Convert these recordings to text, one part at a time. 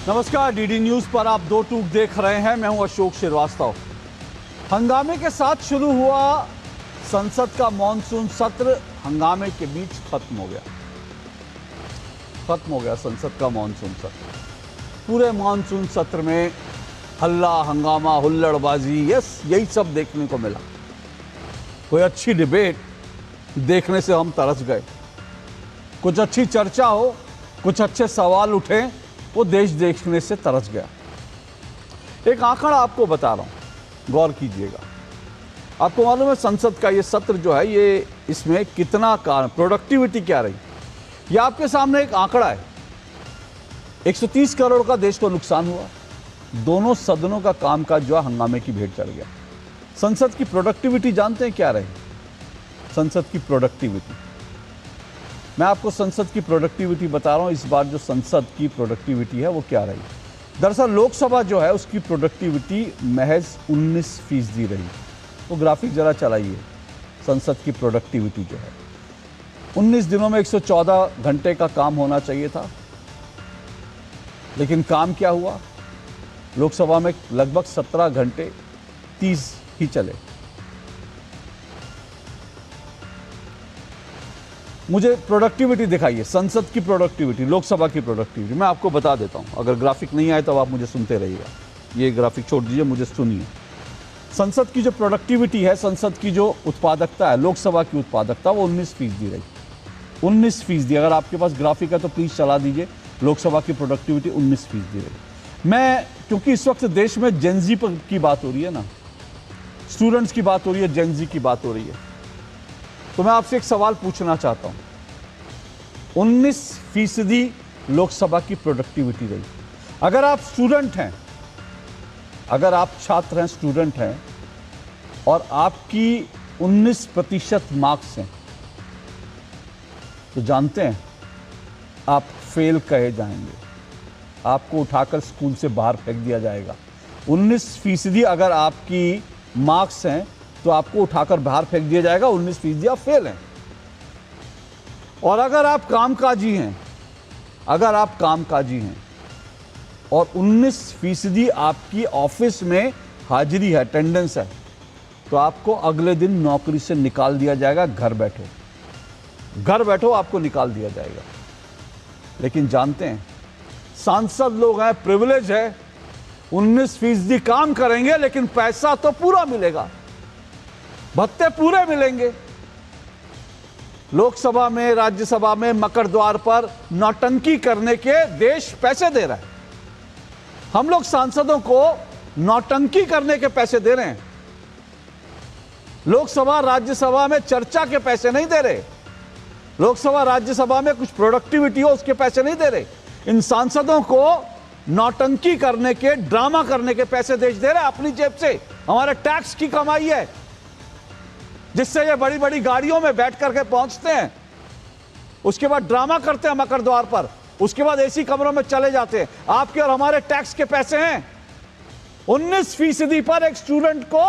नमस्कार, DD news पर आप दो टूक देख रहे हैं। मैं हूं अशोक श्रीवास्तव। हंगामे के साथ शुरू हुआ संसद का मॉनसून सत्र हंगामे के बीच खत्म हो गया संसद का मॉनसून सत्र। पूरे मॉनसून सत्र में हल्ला हंगामा हुल्लड़बाजी यही सब देखने को मिला। कोई अच्छी डिबेट देखने से हम तरस गए। कुछ अच्छी चर्चा हो, कुछ अच्छे सवाल उठे, वो देश देखने से तरस गया। एक आंकड़ा आपको बता रहा हूं, गौर कीजिएगा। आपको मालूम है संसद का ये सत्र जो है, ये इसमें कितना प्रोडक्टिविटी क्या रही। ये आपके सामने एक आंकड़ा है। 130 करोड़ का देश को नुकसान हुआ। दोनों सदनों का कामकाज जो है हंगामे की भेंट चढ़ गया। संसद की प्रोडक्टिविटी जानते हैं क्या रही? संसद की प्रोडक्टिविटी, मैं आपको संसद की प्रोडक्टिविटी बता रहा हूं। इस बार जो संसद की प्रोडक्टिविटी है वो क्या रही? दरअसल लोकसभा जो है उसकी प्रोडक्टिविटी महज 19% रही। वो ग्राफिक जरा चलाइए। संसद की प्रोडक्टिविटी जो है 19 दिनों में 114 घंटे का काम होना चाहिए था, लेकिन काम क्या हुआ? लोकसभा में लगभग 17 घंटे 30 ही चले। मुझे प्रोडक्टिविटी दिखाइए, संसद की प्रोडक्टिविटी, लोकसभा की प्रोडक्टिविटी। मैं आपको बता देता हूं, अगर ग्राफिक नहीं आए तो आप मुझे सुनते रहिएगा। ये ग्राफिक छोड़ दीजिए, मुझे सुनिए। संसद की जो प्रोडक्टिविटी है, संसद की जो उत्पादकता है, लोकसभा की उत्पादकता, वो 19% रही। 19%। अगर आपके पास ग्राफिक है तो प्लीज चला दीजिए। लोकसभा की प्रोडक्टिविटी 19% रही। मैं, क्योंकि इस वक्त देश में जेनजी की बात हो रही है ना, स्टूडेंट्स की बात हो रही है, जेनजी की बात हो रही है, तो मैं आपसे एक सवाल पूछना चाहता हूं। 19% लोकसभा की प्रोडक्टिविटी रही। अगर आप स्टूडेंट हैं, अगर आप छात्र हैं, स्टूडेंट हैं, और आपकी 19% मार्क्स हैं, तो जानते हैं आप फेल कहे जाएंगे। आपको उठाकर स्कूल से बाहर फेंक दिया जाएगा। 19% अगर आपकी मार्क्स हैं तो आपको उठाकर बाहर फेंक दिया जाएगा। 19% आप फेल हैं। और अगर आप कामकाजी हैं, अगर आप कामकाजी हैं और 19% आपकी ऑफिस में हाजिरी है, अटेंडेंस है, तो आपको अगले दिन नौकरी से निकाल दिया जाएगा। घर बैठो आपको निकाल दिया जाएगा। लेकिन जानते हैं, सांसद लोग हैं, प्रिविलेज है, 19% काम करेंगे लेकिन पैसा तो पूरा मिलेगा, भत्ते पूरे मिलेंगे। लोकसभा में, राज्यसभा में मकर द्वार पर नौटंकी करने के देश पैसे दे रहा है। हम लोग सांसदों को नौटंकी करने के पैसे दे रहे हैं। लोकसभा राज्यसभा में चर्चा के पैसे नहीं दे रहे। लोकसभा राज्यसभा में कुछ प्रोडक्टिविटी हो उसके पैसे नहीं दे रहे। इन सांसदों को नौटंकी करने के, ड्रामा करने के पैसे देश दे रहे हैं अपनी जेब से। हमारे टैक्स की कमाई है, जिससे ये बड़ी बड़ी गाड़ियों में बैठ करके पहुंचते हैं, उसके बाद ड्रामा करते हैं मकर द्वार पर, उसके बाद एसी कमरों में चले जाते हैं। आपके और हमारे टैक्स के पैसे हैं। 19% पर एक स्टूडेंट को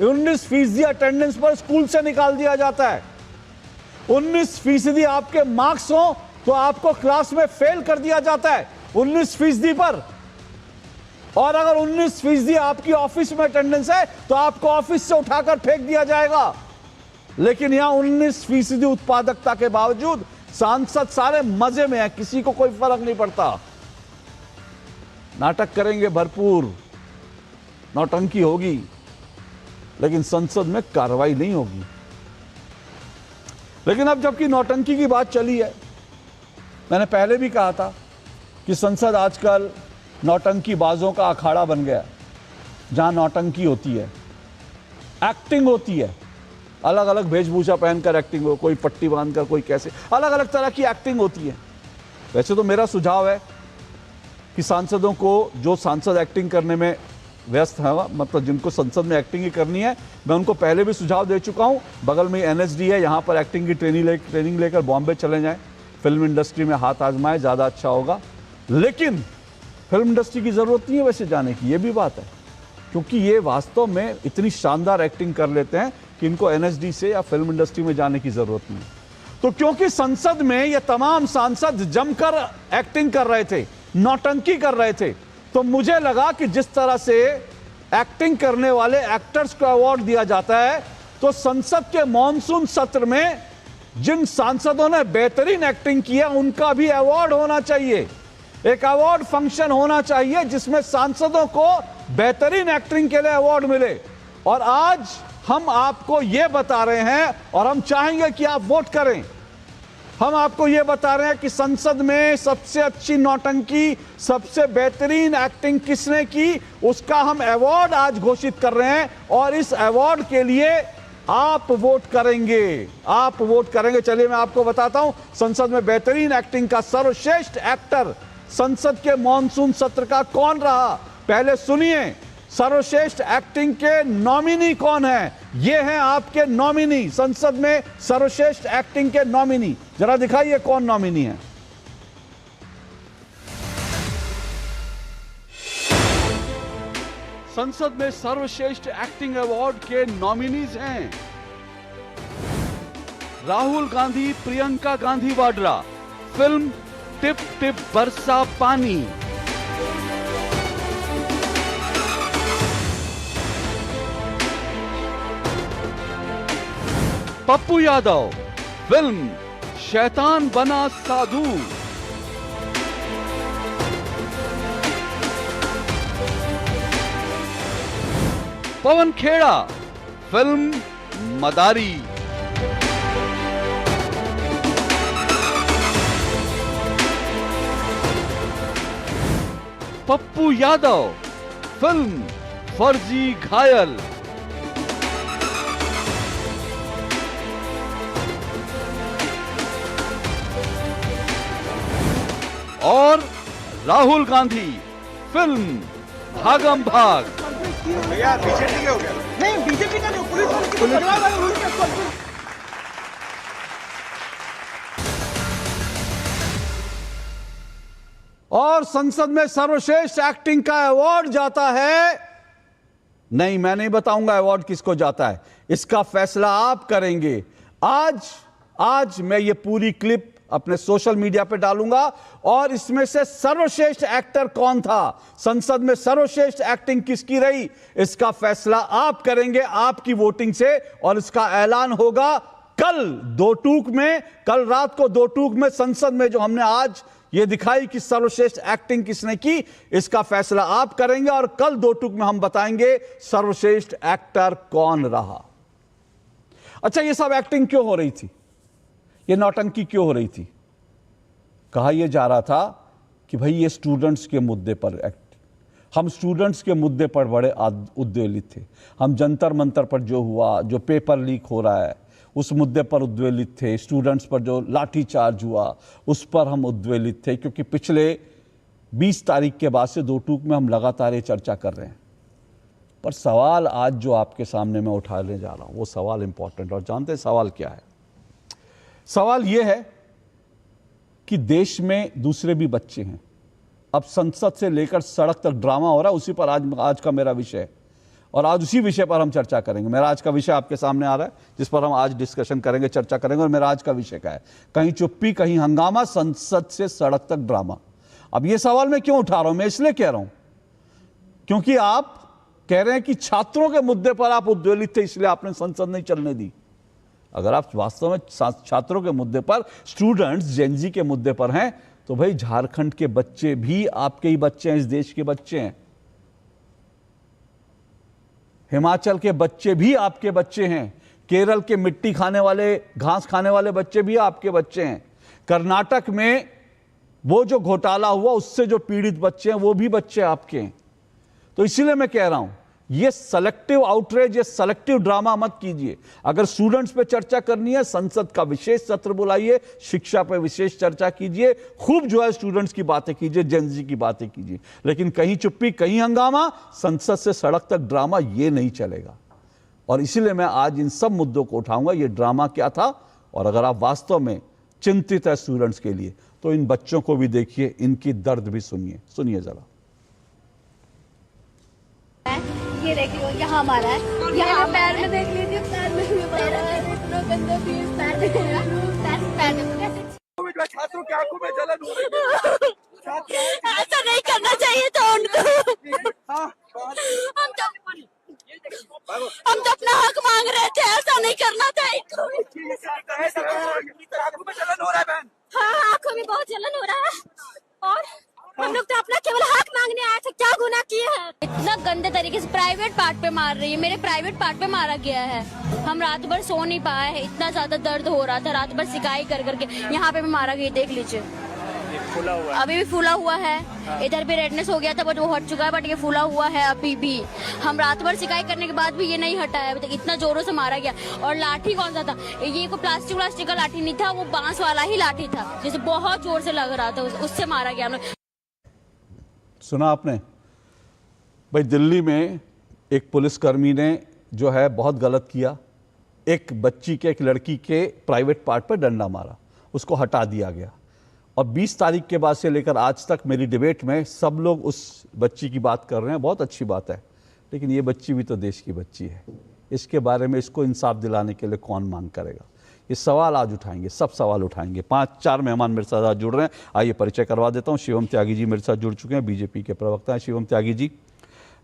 19% अटेंडेंस पर स्कूल से निकाल दिया जाता है। 19% आपके मार्क्स हो तो आपको क्लास में फेल कर दिया जाता है 19% पर। और अगर 19% आपकी ऑफिस में अटेंडेंस है तो आपको ऑफिस से उठाकर फेंक दिया जाएगा। लेकिन यहां 19% उत्पादकता के बावजूद सांसद सारे मजे में है, किसी को कोई फर्क नहीं पड़ता। नाटक करेंगे भरपूर, नौटंकी होगी, लेकिन संसद में कार्रवाई नहीं होगी। लेकिन अब जबकि नौटंकी की बात चली है, मैंने पहले भी कहा था कि संसद आजकल नौटंकी बाजों का अखाड़ा बन गया। जहां नौटंकी होती है, एक्टिंग होती है, अलग अलग वेशभूषा पहनकर एक्टिंग हो, कोई पट्टी बांधकर, कोई कैसे, अलग अलग तरह की एक्टिंग होती है। वैसे तो मेरा सुझाव है कि सांसदों को, जो सांसद एक्टिंग करने में व्यस्त है, मतलब जिनको संसद में एक्टिंग ही करनी है, मैं उनको पहले भी सुझाव दे चुका हूं। बगल में NSD है, यहां पर एक्टिंग की ट्रेनिंग लेकर बॉम्बे चले जाएं, फिल्म इंडस्ट्री में हाथ आजमाएं, ज़्यादा अच्छा होगा। लेकिन फिल्म इंडस्ट्री की ज़रूरत नहीं है वैसे जाने की, ये भी बात है, क्योंकि ये वास्तव में इतनी शानदार एक्टिंग कर लेते हैं कि इनको NSD से या फिल्म इंडस्ट्री में जाने की ज़रूरत नहीं। तो क्योंकि संसद में ये तमाम सांसद जमकर एक्टिंग कर रहे थे, नौटंकी कर रहे थे। तो मुझे लगा कि जिस तरह से एक्टिंग करने वाले एक्टर्स को अवार्ड दिया जाता है, तो संसद के मॉनसून सत्र में जिन सांसदों ने बेहतरीन एक्टिंग किया उनका भी अवार्ड होना चाहिए। एक अवार्ड फंक्शन होना चाहिए जिसमें सांसदों को बेहतरीन एक्टिंग के लिए अवार्ड मिले। और आज हम आपको यह बता रहे हैं और हम चाहेंगे कि आप वोट करें। हम आपको यह बता रहे हैं कि संसद में सबसे अच्छी नौटंकी, सबसे बेहतरीन एक्टिंग किसने की, उसका हम अवार्ड आज घोषित कर रहे हैं और इस अवार्ड के लिए आप वोट करेंगे। आप वोट करेंगे। चलिए मैं आपको बताता हूं संसद में बेहतरीन एक्टिंग का सर्वश्रेष्ठ एक्टर संसद के मॉनसून सत्र का कौन रहा। पहले सुनिए सर्वश्रेष्ठ एक्टिंग के नॉमिनी कौन है। ये हैं आपके नॉमिनी, संसद में सर्वश्रेष्ठ एक्टिंग के नॉमिनी। जरा दिखाइए कौन नॉमिनी है। संसद में सर्वश्रेष्ठ एक्टिंग अवार्ड के नॉमिनीज हैं Rahul Gandhi, Priyanka Gandhi Vadra, film tip tip बरसा पानी। पप्पू यादव, फिल्म शैतान बना साधु। पवन खेड़ा, फिल्म मदारी। पप्पू यादव, फिल्म फर्जी घायल। और राहुल गांधी, फिल्म भागम भाग। भैया बीजेपी हो गया? नहीं, बीजेपी का जो पुलिस परिवार वाले उनके और संसद में सर्वश्रेष्ठ एक्टिंग का अवार्ड जाता है। नहीं, मैं नहीं बताऊंगा अवार्ड किसको जाता है, इसका फैसला आप करेंगे। आज मैं ये पूरी क्लिप अपने सोशल मीडिया पे डालूंगा और इसमें से सर्वश्रेष्ठ एक्टर कौन था, संसद में सर्वश्रेष्ठ एक्टिंग किसकी रही, इसका फैसला आप करेंगे आपकी वोटिंग से। और इसका ऐलान होगा कल 2 टूक में, कल रात को 2 टूक में संसद में जो हमने आज ये दिखाई कि सर्वश्रेष्ठ एक्टिंग किसने की, इसका फैसला आप करेंगे और कल 2 टूक में हम बताएंगे सर्वश्रेष्ठ एक्टर कौन रहा। अच्छा, ये सब एक्टिंग क्यों हो रही थी, ये नौटंकी क्यों हो रही थी? कहा यह जा रहा था कि भाई ये स्टूडेंट्स के मुद्दे पर हम स्टूडेंट्स के मुद्दे पर बड़े उद्वेलित थे। हम जंतर मंतर पर जो हुआ, जो पेपर लीक हो रहा है, उस मुद्दे पर उद्वेलित थे। स्टूडेंट्स पर जो लाठीचार्ज हुआ उस पर हम उद्वेलित थे, क्योंकि पिछले 20 तारीख के बाद से 2 टूक में हम लगातार ये चर्चा कर रहे हैं। पर सवाल आज जो आपके सामने मैं उठाने जा रहा हूं वो सवाल इंपॉर्टेंट, और जानते हैं सवाल क्या है? सवाल यह है कि देश में दूसरे भी बच्चे हैं। अब संसद से लेकर सड़क तक ड्रामा हो रहा है, उसी पर आज का मेरा विषय है और आज उसी विषय पर हम चर्चा करेंगे। मेरा आज का विषय आपके सामने आ रहा है जिस पर हम आज डिस्कशन करेंगे, चर्चा करेंगे, और मेरा आज का विषय क्या है? कहीं चुप्पी कहीं हंगामा, संसद से सड़क तक ड्रामा। अब यह सवाल मैं क्यों उठा रहा हूं? मैं इसलिए कह रहा हूं क्योंकि आप कह रहे हैं कि छात्रों के मुद्दे पर आप उद्वेलित थे, इसलिए आपने संसद नहीं चलने दी। अगर आप वास्तव में छात्रों के मुद्दे पर, स्टूडेंट्स जेनजी के मुद्दे पर हैं, तो भाई झारखंड के बच्चे भी आपके ही बच्चे हैं, इस देश के बच्चे हैं। हिमाचल के बच्चे भी आपके बच्चे हैं। केरल के मिट्टी खाने वाले, घास खाने वाले बच्चे भी आपके बच्चे हैं। कर्नाटक में वो जो घोटाला हुआ उससे जो पीड़ित बच्चे हैं वो भी बच्चे आपके हैं। तो इसीलिए मैं कह रहा हूं ये सेलेक्टिव आउटरेज, ये सेलेक्टिव ड्रामा मत कीजिए। अगर स्टूडेंट्स पे चर्चा करनी है, संसद का विशेष सत्र बुलाइए, शिक्षा पे विशेष चर्चा कीजिए, खूब जो है स्टूडेंट्स की बातें कीजिए, जेनजी की बातें कीजिए, लेकिन कहीं चुप्पी कहीं हंगामा, संसद से सड़क तक ड्रामा, ये नहीं चलेगा। और इसीलिए मैं आज इन सब मुद्दों को उठाऊंगा। ये ड्रामा क्या था, और अगर आप वास्तव में चिंतित है स्टूडेंट्स के लिए तो इन बच्चों को भी देखिए, इनकी दर्द भी सुनिए जरा। ये देख लो, यहाँ हमारा है, यहाँ पैर में देख लीजिए, पैर में इतना गंदा भी पैर में छात्रों की आंखों में जलन हो रही है। नहीं करना था इनको। हाँ, आंखों में बहुत जलन हो रहा है और हम लोग तो अपना केवल हक मांगने आए थे, क्या गुनाह किए हैं। इतना गंदे तरीके से प्राइवेट पार्ट पे मार रही है, मेरे प्राइवेट पार्ट पे मारा गया है। हम रात भर सो नहीं पाए हैं, इतना ज्यादा दर्द हो रहा था, रात भर सिकाई कर करके यहाँ पे भी मारा गया, देख लीजिए फूला हुआ अभी भी फूला हुआ है। इधर भी रेडनेस हो गया था बट वो हट चुका है, बट ये फूला हुआ है अभी भी। हम रात भर सिकाई करने के बाद भी ये नहीं हटा है अभी तक, इतना जोरों से मारा गया। और लाठी कौन सा था, ये कोई प्लास्टिक का लाठी नहीं था, वो बांस वाला ही लाठी था, जिसे बहुत जोर से लग रहा था, उससे मारा गया हम लोग। सुना आपने भाई, दिल्ली में एक पुलिसकर्मी ने जो है बहुत गलत किया, एक बच्ची के, एक लड़की के प्राइवेट पार्ट पर डंडा मारा, उसको हटा दिया गया। और 20 तारीख के बाद से लेकर आज तक मेरी डिबेट में सब लोग उस बच्ची की बात कर रहे हैं, बहुत अच्छी बात है, लेकिन ये बच्ची भी तो देश की बच्ची है। इसके बारे में इसको इंसाफ दिलाने के लिए कौन मांग करेगा? ये सवाल आज उठाएंगे, सब सवाल उठाएंगे। 5-4 मेहमान मेरे साथ आज जुड़ रहे हैं, आइए परिचय करवा देता हूँ। शिवम त्यागी जी मेरे साथ जुड़ चुके हैं, बीजेपी के प्रवक्ता हैं शिवम त्यागी जी।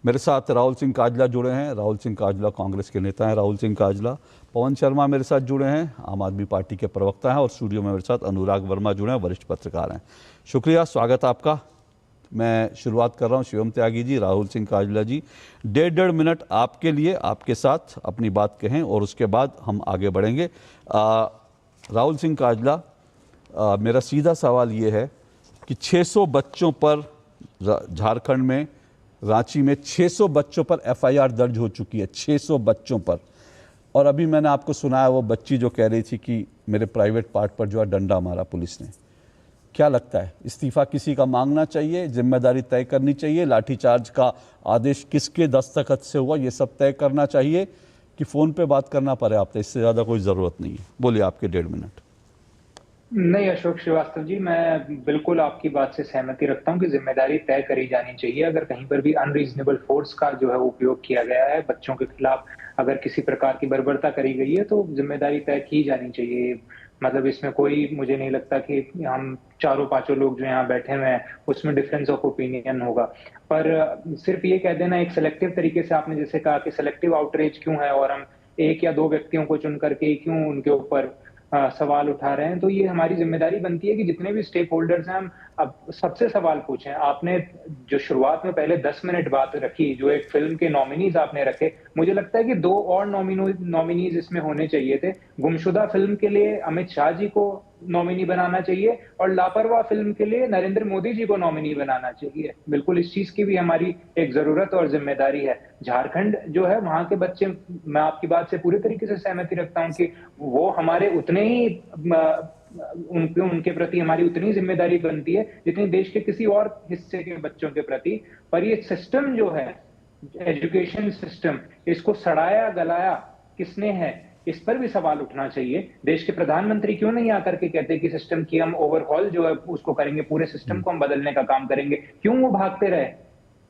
मेरे साथ राहुल सिंह काजला जुड़े हैं, राहुल सिंह काजला कांग्रेस के नेता हैं राहुल सिंह काजला। पवन शर्मा मेरे साथ जुड़े हैं, आम आदमी पार्टी के प्रवक्ता हैं। और स्टूडियो में मेरे साथ अनुराग वर्मा जुड़े हैं, वरिष्ठ पत्रकार हैं। शुक्रिया, स्वागत आपका। मैं शुरुआत कर रहा हूं शिवम त्यागी जी, राहुल सिंह काजला जी, 1.5 मिनट आपके लिए, आपके साथ अपनी बात कहें और उसके बाद हम आगे बढ़ेंगे। राहुल सिंह काजला, मेरा सीधा सवाल ये है कि 600 बच्चों पर झारखंड में, रांची में 600 बच्चों पर एफआईआर दर्ज हो चुकी है, 600 बच्चों पर। और अभी मैंने आपको सुनाया वो बच्ची जो कह रही थी कि मेरे प्राइवेट पार्ट पर जो है डंडा मारा पुलिस ने। क्या लगता है, इस्तीफा किसी का मांगना चाहिए, जिम्मेदारी तय करनी चाहिए, लाठीचार्ज का आदेश किसके दस्तखत से हुआ ये सब तय करना चाहिए, कि फ़ोन पे बात करना पड़े आपसे? इससे ज़्यादा कोई ज़रूरत नहीं है। बोलिए, आपके 1.5 मिनट। नहीं अशोक श्रीवास्तव जी, मैं बिल्कुल आपकी बात से सहमति रखता हूं कि जिम्मेदारी तय करी जानी चाहिए। अगर कहीं पर भी अनरीजनेबल फोर्स का जो है उपयोग किया गया है, बच्चों के खिलाफ अगर किसी प्रकार की बर्बरता करी गई है, तो जिम्मेदारी तय की जानी चाहिए। मतलब इसमें कोई, मुझे नहीं लगता कि हम चारों पांचों लोग जो यहाँ बैठे हुए हैं उसमें डिफरेंस ऑफ ओपिनियन होगा। पर सिर्फ ये कह देना एक सिलेक्टिव तरीके से, आपने जैसे कहा कि सिलेक्टिव आउटरीच क्यों है और हम 1 या 2 व्यक्तियों को चुन करके क्यों उनके ऊपर सवाल उठा रहे हैं, तो ये हमारी जिम्मेदारी बनती है कि जितने भी स्टेक होल्डर्स हैं हम अब सबसे सवाल पूछें। आपने जो शुरुआत में पहले 10 मिनट बात रखी, जो एक फिल्म के नॉमिनीज आपने रखे, मुझे लगता है कि 2 और नॉमिनीज इसमें होने चाहिए थे। गुमशुदा फिल्म के लिए अमित शाह जी को नॉमिनी बनाना चाहिए और लापरवाह फिल्म के लिए नरेंद्र मोदी जी को नॉमिनी बनाना चाहिए। बिल्कुल इस चीज की भी हमारी एक जरूरत और जिम्मेदारी है। झारखंड जो है, वहां के बच्चे, मैं आपकी बात से पूरी तरीके से सहमति रखता हूं कि वो हमारे उतने ही उनके प्रति हमारी उतनी जिम्मेदारी बनती है जितनी देश के किसी और हिस्से के बच्चों के प्रति। पर ये सिस्टम जो है, एजुकेशन सिस्टम, इसको सड़ाया गलाया किसने है, इस पर भी सवाल उठना चाहिए। देश के प्रधानमंत्री क्यों नहीं आकर के कहते कि सिस्टम की हम ओवरहॉल जो है उसको करेंगे, पूरे सिस्टम को हम बदलने का काम करेंगे? क्यों वो भागते रहे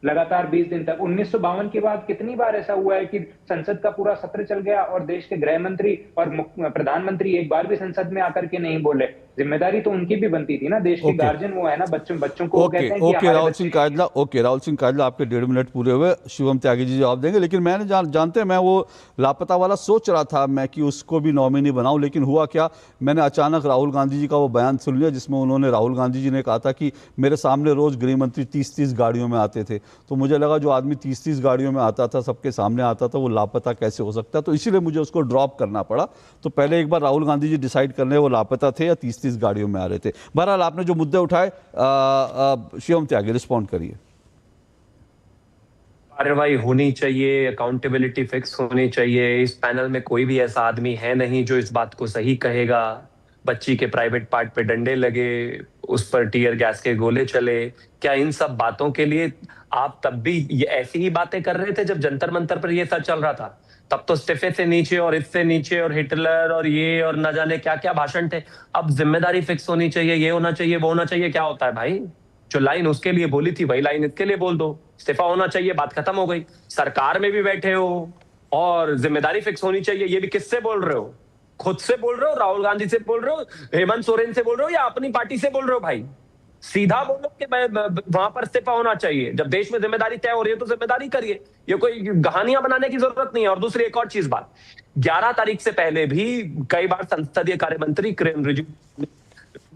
लगातार 20 दिन तक? 1952 के बाद कितनी बार ऐसा हुआ है कि संसद का पूरा सत्र चल गया और देश के गृह मंत्री और प्रधानमंत्री एक बार भी संसद में आकर के नहीं बोले? जिम्मेदारी तो उनकी भी बनती थी ना, देश के गार्जियन वो है ना, बच्चों को कहते हैं कि राहुल सिंह काजला, राहुल सिंह काजला, आपके 1.5 मिनट पूरे हुए। शिवम त्यागी जी जवाब देंगे, लेकिन मैंने जानते हैं, मैं वो लापता वाला सोच रहा था मैं कि उसको भी नॉमिनी बनाऊं, लेकिन हुआ क्या, मैंने अचानक राहुल गांधी जी का वो बयान सुन लिया जिसमें उन्होंने, राहुल गांधी जी ने कहा था कि मेरे सामने रोज गृह मंत्री 30-30 गाड़ियों में आते थे। तो मुझे लगा जो आदमी 30-30 गाड़ियों में आता था, सबके सामने आता था, वो लापता कैसे हो सकता है? तो इसीलिए मुझे उसको ड्रॉप करना पड़ा। तो पहले एक बार राहुल गांधी जी डिसाइड कर ले वो लापता थे या 30-30 गाड़ियों में आ रहे थे। बहरहाल आपने जो मुद्दे उठाए, शिवम त्यागी रिस्पॉन्ड करिए। कार्रवाई होनी चाहिए, अकाउंटेबिलिटी फिक्स होनी चाहिए। इस पैनल में कोई भी ऐसा आदमी है नहीं जो इस बात को सही कहेगा। बच्ची के प्राइवेट पार्ट पे डंडे लगे, उस पर टीयर गैस के गोले चले, क्या इन सब बातों के लिए आप तब भी ये ऐसी ही बातें कर रहे थे जब जंतर मंतर पर ये सब चल रहा था? तब तो स्टेफे से नीचे और इससे नीचे और हिटलर और ये और न जाने क्या क्या भाषण थे। अब जिम्मेदारी फिक्स होनी चाहिए, ये होना चाहिए, वो होना चाहिए। क्या होता है भाई? जो लाइन उसके लिए बोली थी वही लाइन इसके लिए बोल दो। इस्तीफा होना चाहिए, बात खत्म हो गई। सरकार में भी बैठे हो और जिम्मेदारी फिक्स होनी चाहिए, ये भी किससे बोल रहे हो? खुद से बोल रहे हो, राहुल गांधी से बोल रहे हो, हेमंत सोरेन से बोल रहे हो, या अपनी पार्टी से बोल रहे हो? भाई सीधा बोलो कि वहां पर इस्तीफा होना चाहिए। जब देश में जिम्मेदारी तय हो रही है तो जिम्मेदारी करिए, ये कोई कहानियां बनाने की जरूरत नहीं है। और दूसरी एक और चीज बात, 11 तारीख से पहले भी कई बार संसदीय कार्य मंत्री किरेन रिजिजू ने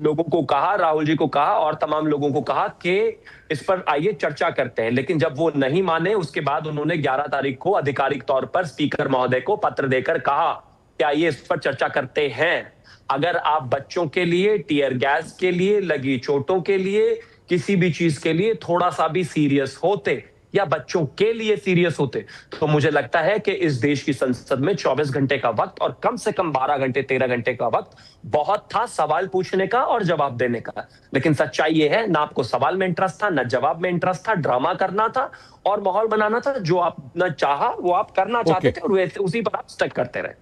लोगों को कहा, राहुल जी को कहा और तमाम लोगों को कहा कि इस पर आइए चर्चा करते हैं, लेकिन जब वो नहीं माने उसके बाद उन्होंने 11 तारीख को आधिकारिक तौर पर स्पीकर महोदय को पत्र देकर कहा कि आइए इस पर चर्चा करते हैं। अगर आप बच्चों के लिए, टीयर गैस के लिए, लगी चोटों के लिए, किसी भी चीज के लिए थोड़ा सा भी सीरियस होते या बच्चों के लिए सीरियस होते तो मुझे लगता है कि इस देश की संसद में 24 घंटे का वक्त और कम से कम 12 घंटे 13 घंटे का वक्त बहुत था सवाल पूछने का और जवाब देने का। लेकिन सच्चाई ये है, ना आपको सवाल में इंटरेस्ट था, ना जवाब में इंटरेस्ट था, ड्रामा करना था और माहौल बनाना था। जो आप न चाहा वो आप करना चाहते थे और उसी पर आप स्टक करते रहे।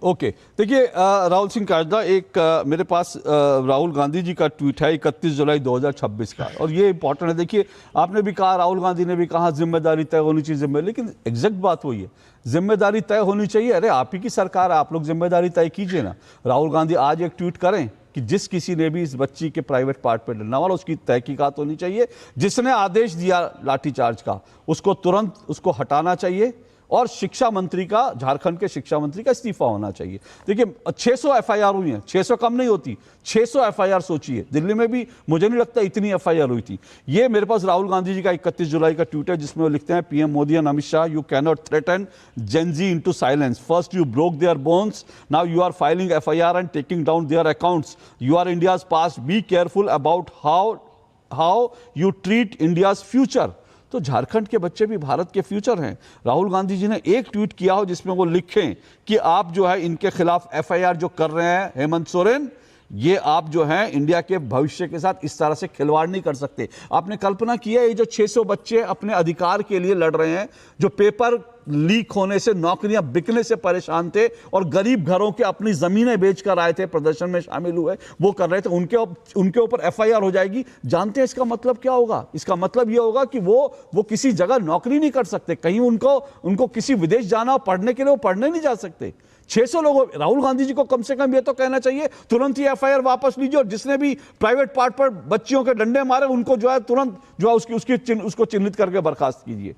ओके देखिए राहुल सिंह काजला, एक मेरे पास राहुल गांधी जी का ट्वीट है 31 जुलाई 2026 का, और ये इंपॉर्टेंट है। देखिए आपने भी कहा, राहुल गांधी ने भी कहा जिम्मेदारी तय होनी चाहिए, जिम्मेदारी, लेकिन एग्जैक्ट बात वही है, जिम्मेदारी तय होनी चाहिए। अरे आप ही की सरकार है, आप लोग जिम्मेदारी तय कीजिए ना। राहुल गांधी आज एक ट्वीट करें कि जिस किसी ने भी इस बच्ची के प्राइवेट पार्ट पे डरना वाला, उसकी तहकीकात होनी चाहिए। जिसने आदेश दिया लाठीचार्ज का, उसको तुरंत उसको हटाना चाहिए और शिक्षा मंत्री का, झारखंड के शिक्षा मंत्री का इस्तीफा होना चाहिए। देखिए 600 एफआईआर हुई हैं, 600 कम नहीं होती, 600 एफआईआर सोचिए। दिल्ली में भी मुझे नहीं लगता इतनी एफआईआर हुई थी। ये मेरे पास राहुल गांधी जी का 31 जुलाई का ट्वीट है जिसमें वो लिखते हैं, PM Modi and Amit Shah, you cannot threaten Gen Z into silence. First you broke their bones, now you are filing FIR and taking down their accounts. You are India's past, be careful about how you treat India's future. तो झारखंड के बच्चे भी भारत के future हैं। राहुल गांधी जी ने एक tweet किया हो जिसमें वो लिखें कि आप जो है इनके खिलाफ एफआईआर जो कर रहे हैं हेमंत सोरेन, ये आप जो हैं इंडिया के भविष्य के साथ इस तरह से खिलवाड़ नहीं कर सकते। आपने कल्पना किया ये जो 600 बच्चे अपने अधिकार के लिए लड़ रहे हैं, जो पेपर लीक होने से, नौकरियां बिकने से परेशान थे और गरीब घरों के अपनी जमीनें बेचकर आए थे, प्रदर्शन में शामिल हुए, वो कर रहे थे, उनके ऊपर एफआईआर हो जाएगी। जानते हैं इसका मतलब क्या होगा? इसका मतलब यह होगा कि वो किसी जगह नौकरी नहीं कर सकते, कहीं उनको किसी विदेश जाना हो पढ़ने के लिए, वो पढ़ने नहीं जा सकते। 600 लोगों, राहुल गांधी जी को कम से कम ये तो कहना चाहिए तुरंत ही एफआईआर वापस लीजिए और जिसने भी प्राइवेट पार्ट पर बच्चियों के डंडे मारे उनको जो है तुरंत जो है उसको चिन्हित करके बर्खास्त कीजिए।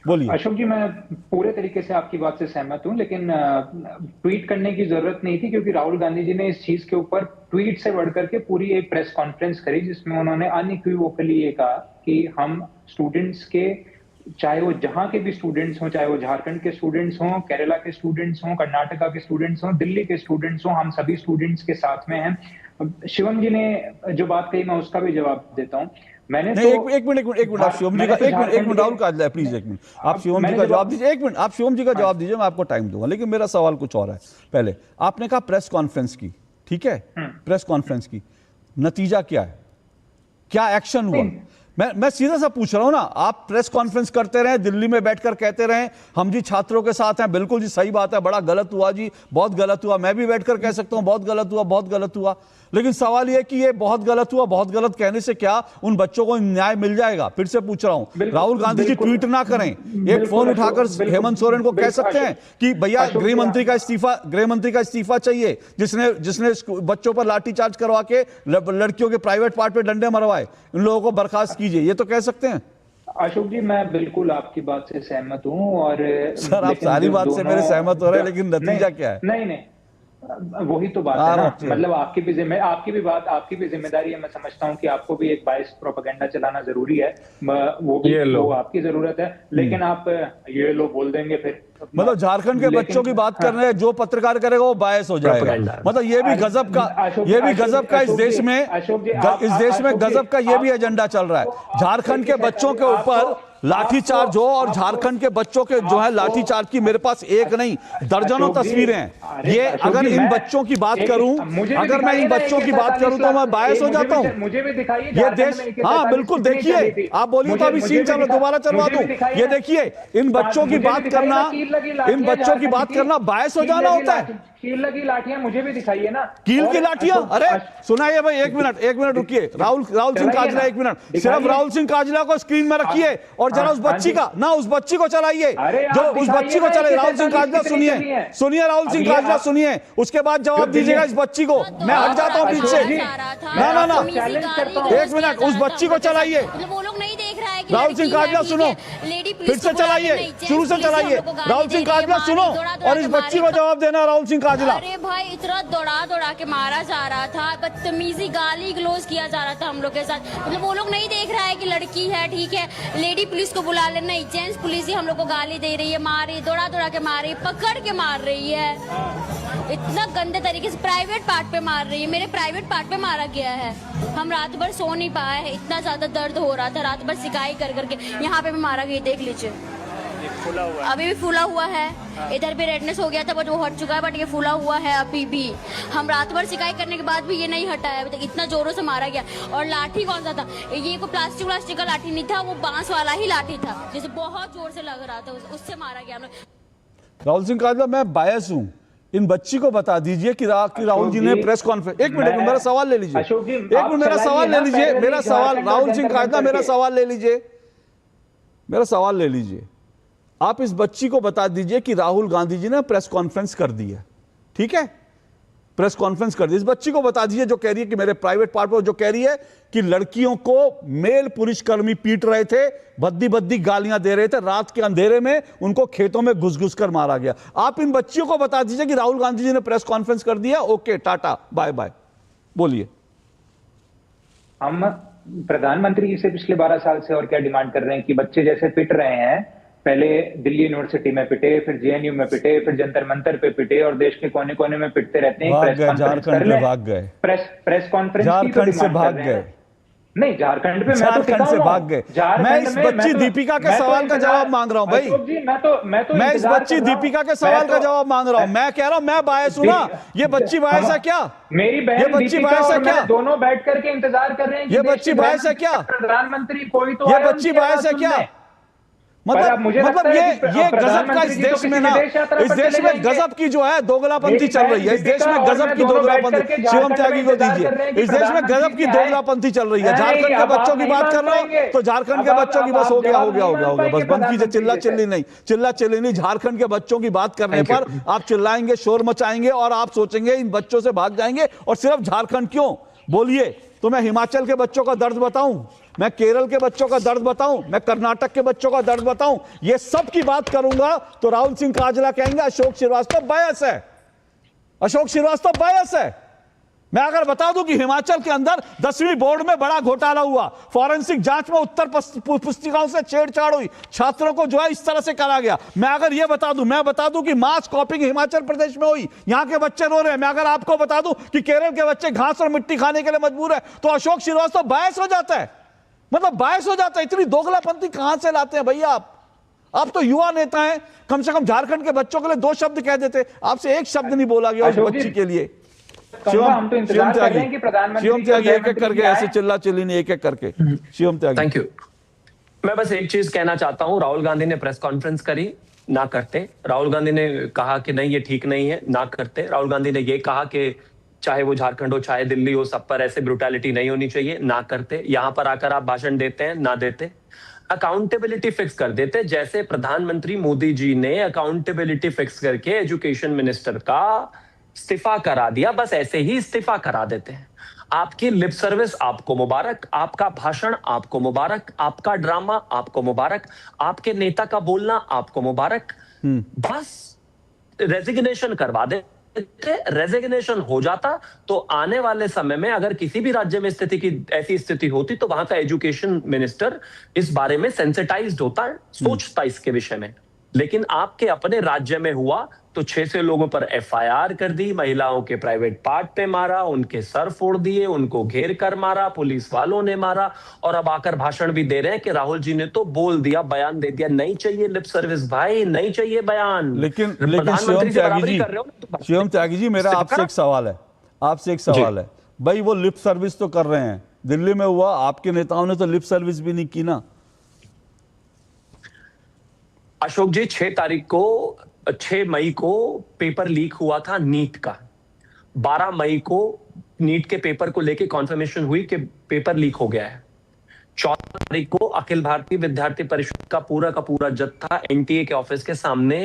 बोलिए अशोक जी, मैं पूरे तरीके से आपकी बात से सहमत हूं, लेकिन ट्वीट करने की जरूरत नहीं थी क्योंकि राहुल गांधी जी ने इस चीज के ऊपर ट्वीट से बढ़कर के पूरी एक प्रेस कॉन्फ्रेंस करी जिसमें उन्होंने अनइक्विवोकली ये कहा कि हम स्टूडेंट्स के, चाहे वो जहां के भी स्टूडेंट्स हों, चाहे वो झारखंड के स्टूडेंट्स हों, केरला के स्टूडेंट्स हों, कर्नाटका के स्टूडेंट्स हों, दिल्ली के स्टूडेंट्स हों, हम सभी स्टूडेंट्स के साथ में हैं। शिवम जी ने जो बात कही मैं उसका भी जवाब देता हूं। मैंने नहीं, तो एक मिनट आप शिवम जी का एक मिनट राहुल काजला प्लीज एक मिनट आप शिवम जी का जवाब दीजिए। एक मिनट आप शिवम जी का जवाब दीजिए, मैं आपको टाइम दूंगा, लेकिन मेरा सवाल कुछ और है। पहले आपने कहा प्रेस कॉन्फ्रेंस की, ठीक है, प्रेस कॉन्फ्रेंस की, नतीजा क्या है, क्या एक्शन हुआ? मैं सीधा सा पूछ रहा हूं ना। आप प्रेस कॉन्फ्रेंस करते रहे, दिल्ली में बैठकर कहते रहे हम जी छात्रों के साथ हैं, बिल्कुल जी सही बात है, बड़ा गलत हुआ जी, बहुत गलत हुआ। मैं भी बैठकर कह सकता हूं बहुत गलत हुआ, बहुत गलत हुआ। लेकिन सवाल यह कि ये बहुत गलत हुआ, बहुत गलत कहने से क्या उन बच्चों को न्याय मिल जाएगा? फिर से पूछ रहा हूं, राहुल गांधी जी ट्वीट ना करें, एक फोन उठाकर हेमंत सोरेन को कह सकते हैं कि भैया गृह मंत्री का इस्तीफा चाहिए, जिसने बच्चों पर लाठीचार्ज करवा के लड़कियों के प्राइवेट पार्ट पे डंडे मरवाए, इन लोगों को बर्खास्त कीजिए, ये तो कह सकते हैं। अशोक जी, मैं बिल्कुल आपकी बात से सहमत हूं। और सर आप सारी बात से मेरे सहमत हो रहे हैं, लेकिन नतीजा क्या है? नहीं, वही तो बात है ना। मतलब आपकी भी जिम्मेदारी है। मैं समझता हूं कि आपको भी एक बायस प्रोपेगेंडा चलाना जरूरी है, वो आपकी जरूरत है, लेकिन आप ये लो बोल देंगे फिर, मतलब झारखंड के बच्चों की बात कर रहे हैं, जो पत्रकार करेगा वो बायस हो जाएगा। मतलब ये भी गजब का इस देश में गजब का ये भी एजेंडा चल रहा है। झारखंड के बच्चों के ऊपर लाठीचार्ज हो, और झारखंड के बच्चों के जो है लाठीचार्ज की मेरे पास एक नहीं दर्जनों तस्वीरें हैं। ये अगर इन बच्चों की बात करूं, तो मैं बायस हो जाता हूं। मुझे भी दिखाइए ये देश, हाँ बिल्कुल, देखिए आप बोलिए तो अभी सीन चल रहा, दोबारा चलवा दूं। ये देखिए इन बच्चों की बात करना बायस हो जाना होता है। कील लगी लाठियां मुझे भी दिखाइए ना। कील की लाठियां? अरे सुनाइए भाई, एक मिनट रुकिए। राहुल सिंह काजला, एक मिनट, सिर्फ राहुल सिंह काजला को स्क्रीन में रखिए और जरा उस बच्ची को चलाइए, जो उस बच्ची को चलाइए। राहुल सिंह काजला सुनिए राहुल सिंह काजला सुनिए, उसके बाद जवाब दीजिएगा इस बच्ची को। मैं हट जाता हूं बीच से, ना एक मिनट, उस बच्ची को चलाइए। वो लोग नहीं देख रहा है कि राहुल सिंह काजला सुनो, लेडी फिर से चलाइए, शुरू से चलाइए। राहुल सिंह काजला सुनो और इस बच्ची को जवाब देना। राहुल सिंह काजला, अरे भाई इतना दौड़ा के मारा जा रहा था, बदतमीजी गाली गलौज किया जा रहा था हम लोग के साथ। मतलब वो लोग नहीं देख रहा है कि लड़की है, ठीक है, लेडी पुलिस को बुला लेना, जेंट्स पुलिस ही हम लोग को गाली दे रही है, मार रही, दौड़ा के मार रही, पकड़ के मार रही है, इतना गंदे तरीके से प्राइवेट पार्ट पे मार रही है। मेरे प्राइवेट पार्ट पे मारा गया है, हम रात भर सो नहीं पाए हैं, इतना ज्यादा दर्द हो रहा था, रात भर सिकाई कर करके यहाँ पे भी मारा गया, देख लीजिए अभी भी फूला हुआ है, इधर भी रेडनेस हो गया था बट वो हट चुका है, बट ये फूला हुआ है अभी भी। हम रात भर सिकाई करने के बाद भी ये नहीं हटा है अभी तक, इतना जोरों से मारा गया। और लाठी कौन सा था, ये कोई प्लास्टिक का लाठी नहीं था, वो बांस वाला ही लाठी था, जिसे बहुत जोर से लग रहा था, उससे मारा गया। राहुल सिंह काजला, मैं बायस हूं, इन बच्ची को बता दीजिए कि राहुल जी ने प्रेस कॉन्फ्रेंस, एक मिनट मेरा सवाल ले लीजिए, एक मिनट मेरा सवाल ले लीजिए, मेरा सवाल, राहुल सिंह काजला मेरा सवाल ले लीजिए, मेरा सवाल ले लीजिए। आप इस बच्ची को बता दीजिए कि राहुल गांधी जी ने प्रेस कॉन्फ्रेंस कर दी है, ठीक है, प्रेस कॉन्फ्रेंस कर दी। इस बच्ची को बता दीजिए जो कह रही है कि मेरे प्राइवेट पार्ट पर, जो कह रही है कि लड़कियों को मेल पुलिसकर्मी पीट रहे थे, भद्दी गालियां दे रहे थे, रात के अंधेरे में उनको खेतों में घुस कर मारा गया। आप इन बच्चियों को बता दीजिए कि राहुल गांधी जी ने प्रेस कॉन्फ्रेंस कर दिया, ओके टाटा बाय बाय, बोलिए। हम प्रधानमंत्री जी से पिछले 12 साल से और क्या डिमांड कर रहे हैं कि बच्चे जैसे पिट रहे हैं, पहले दिल्ली यूनिवर्सिटी में पिटे, फिर जेएनयू में पिटे, फिर जंतर मंतर पे पिटे और देश के कोने कोने में पिटते रहते हैं। प्रेस कॉन्फ्रेंस कर ले, भाग गए, प्रेस कॉन्फ्रेंस झारखंड से भाग गए, नहीं झारखंड पे झारखंड से भाग गए। मैं इस बच्ची दीपिका के सवाल का जवाब मांग रहा हूं भाई, मैं इस बच्ची दीपिका के सवाल का जवाब मांग रहा हूं। मैं कह रहा हूं मैं बायस हूं ना, ये बच्ची बायस है क्या? मेरी बहन दीपिका और मैं दोनों बैठ करके इंतजार कर रहे हैं। ये बच्ची बायस है क्या? प्रधानमंत्री कोई तो, ये बच्ची बायस है क्या? मतलब ये गजब का इस देश में ना, इस देश में गजब की जो है दोगलापंथी चल रही है, इस देश में गजब की दोगलापंथी, शिवम त्यागी को दीजिए, इस देश में गजब की दोगलापंथी चल रही है। झारखंड के बच्चों की बात कर रहा हूं तो झारखंड के बच्चों की बस हो गया बस बंद कीजिए, चिल्ला चिल्ली नहीं। झारखंड के बच्चों की बात करने पर आप चिल्लाएंगे, शोर मचाएंगे और आप सोचेंगे इन बच्चों से भाग जाएंगे। और सिर्फ झारखंड क्यों बोलिए, तो मैं हिमाचल के बच्चों का दर्द बताऊं, मैं केरल के बच्चों का दर्द बताऊं, मैं कर्नाटक के बच्चों का दर्द बताऊं, ये सब की बात करूंगा तो राहुल सिंह काजला कहेंगे अशोक श्रीवास्तव बायस है, अशोक श्रीवास्तव बायस है। मैं अगर बता दूं कि हिमाचल के अंदर 10वीं बोर्ड में बड़ा घोटाला हुआ, फॉरेंसिक जांच में उत्तर पुस्तिकाओं से छेड़छाड़ हुई, छात्रों को जो है इस तरह से करा गया। मैं अगर ये बता दूं कि मास कॉपिंग हिमाचल प्रदेश में हुई, यहां के बच्चे रो रहे हैं। मैं अगर आपको बता दूं कि केरल के बच्चे घास और मिट्टी खाने के लिए मजबूर है, तो अशोक श्रीवास्तव बायस हो जाता है, मतलब बायस हो जाता है। इतनी दोगलापंथी कहां से लाते हैं भैया आप तो युवा नेता हैं, कम से कम झारखंड के बच्चों के लिए 2 शब्द कह देते, आपसे 1 शब्द नहीं बोला गया उस बच्ची के लिए। हम तो इंतजार कर रहे हैं कि प्रधानमंत्री शिवम त्यागी एक करके, ऐसे चिल्ला चिल्ली नहीं, एक करके। शिवम त्यागी, थैंक यू। मैं बस एक चीज कहना चाहता हूं, राहुल गांधी ने प्रेस कॉन्फ्रेंस करी, ना करते। राहुल गांधी ने कहा कि नहीं ये ठीक नहीं है, ना करते। राहुल गांधी ने ये कहा कि चाहे वो झारखंड हो चाहे दिल्ली हो, सब पर ऐसे ब्रुटैलिटी नहीं होनी चाहिए, ना करते। यहां पर आकर आप भाषण देते हैं, ना देते। अकाउंटेबिलिटी फिक्स कर देते, जैसे प्रधानमंत्री मोदी जी ने अकाउंटेबिलिटी फिक्स करके एजुकेशन मिनिस्टर का इस्तीफा करा दिया, बस ऐसे ही इस्तीफा करा देते हैं। आपकी लिप सर्विस आपको मुबारक, आपका भाषण आपको मुबारक, आपका ड्रामा आपको मुबारक, आपके नेता का बोलना आपको मुबारक, बस रेजिग्नेशन करवा दे। रेजिग्नेशन हो जाता तो आने वाले समय में अगर किसी भी राज्य में स्थिति की ऐसी स्थिति होती तो वहां का एजुकेशन मिनिस्टर इस बारे में सेंसिटाइज्ड होता, सोचता इसके विषय में। लेकिन आपके अपने राज्य में हुआ तो 600 लोगों पर एफआईआर कर दी, महिलाओं के प्राइवेट पार्ट पे मारा, उनके सर फोड़ दिए, उनको घेर कर मारा, पुलिस वालों ने मारा, और अब आकर भाषण भी दे रहे हैं कि राहुल जी ने तो बोल दिया, बयान दे दिया। नहीं चाहिए लिप सर्विस भाई, नहीं चाहिए बयान। लेकिन शिवम त्यागी जी मेरा आपसे एक सवाल है, भाई वो लिप सर्विस तो कर रहे हैं, दिल्ली में हुआ, आपके नेताओं ने तो लिप सर्विस भी नहीं की ना। अशोक जी 6 मई को पेपर लीक हुआ था नीट का। 12 मई को नीट के पेपर को लेके कॉन्फर्मेशन हुई कि पेपर लीक हो गया है। 14 तारीख को अखिल भारतीय विद्यार्थी परिषद का पूरा जत्था एनटीए के ऑफिस के सामने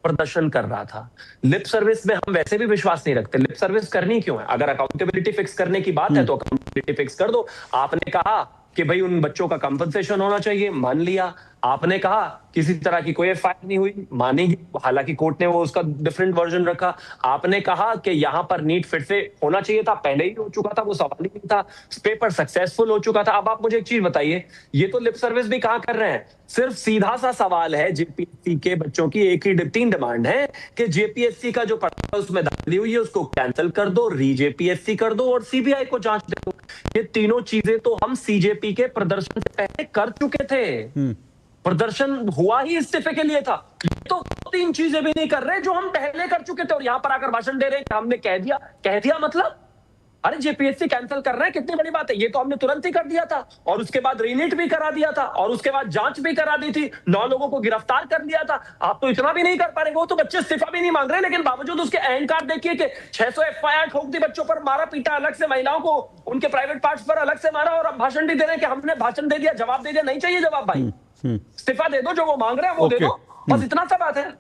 प्रदर्शन कर रहा था। लिप सर्विस में हम वैसे भी विश्वास नहीं रखते, लिप सर्विस करनी क्यों है? अगर अकाउंटेबिलिटी फिक्स करने की बात है तो अकाउंटेबिलिटी फिक्स कर दो। आपने कहा कि भाई उन बच्चों का कंपनसेशन होना चाहिए, मान लिया। आपने कहा किसी तरह की कोई एफआईआर नहीं हुई, मानी, हालांकि कोर्ट ने वो उसका डिफरेंट वर्जन रखा। आपने कहा कि यहां पर नीट फिर से होना चाहिए था, पहले ही हो चुका था, वो सवाल ही नहीं था, पेपर सक्सेसफुल हो चुका था। अब आप मुझे एक चीज बताइए, ये तो लिप सर्विस भी कहां कर रहे हैं, सिर्फ सीधा सा सवाल है, जेपीएससी के बच्चों की एक ही 3 डिमांड है कि जेपीएससी का जो पढ़ा उसमें दाखिली हुई है उसको कैंसिल कर दो, रीजेपीएससी कर दो और सीबीआई को जांच दे दो। ये तीनों चीजें तो हम सीजेपी के प्रदर्शन से पहले कर चुके थे। प्रदर्शन हुआ ही इस्तीफे के लिए था। तो 3 चीजें भी नहीं कर रहे जो हम पहले कर चुके थे और यहां पर आकर भाषण दे रहे हैं कि हमने कह दिया मतलब, अरे जेपीएससी कैंसिल कर रहे हैं, कितनी बड़ी बात है, ये तो हमने तुरंत ही कर दिया था और उसके बाद रीनीट भी करा दिया था और उसके बाद जांच भी करा दी थी, 9 लोगों को गिरफ्तार कर दिया था। आप तो इतना भी नहीं कर पा रहे, वो तो बच्चे इस्तीफा भी नहीं मांग रहे, लेकिन बावजूद उसके अहंकार देखिए कि 600 एफआईआर ठोक दी, बच्चों पर मारा पीटा, अलग से महिलाओं को उनके प्राइवेट पार्ट्स पर अलग से मारा और अब भाषण भी दे रहे हैं कि हमने भाषण दे दिया, जवाब दे दिया। नहीं चाहिए जवाब भाई, इस्तीफा दे दो, जो वो मांग रहे हैं वो दे दो, बस इतना सा बात है।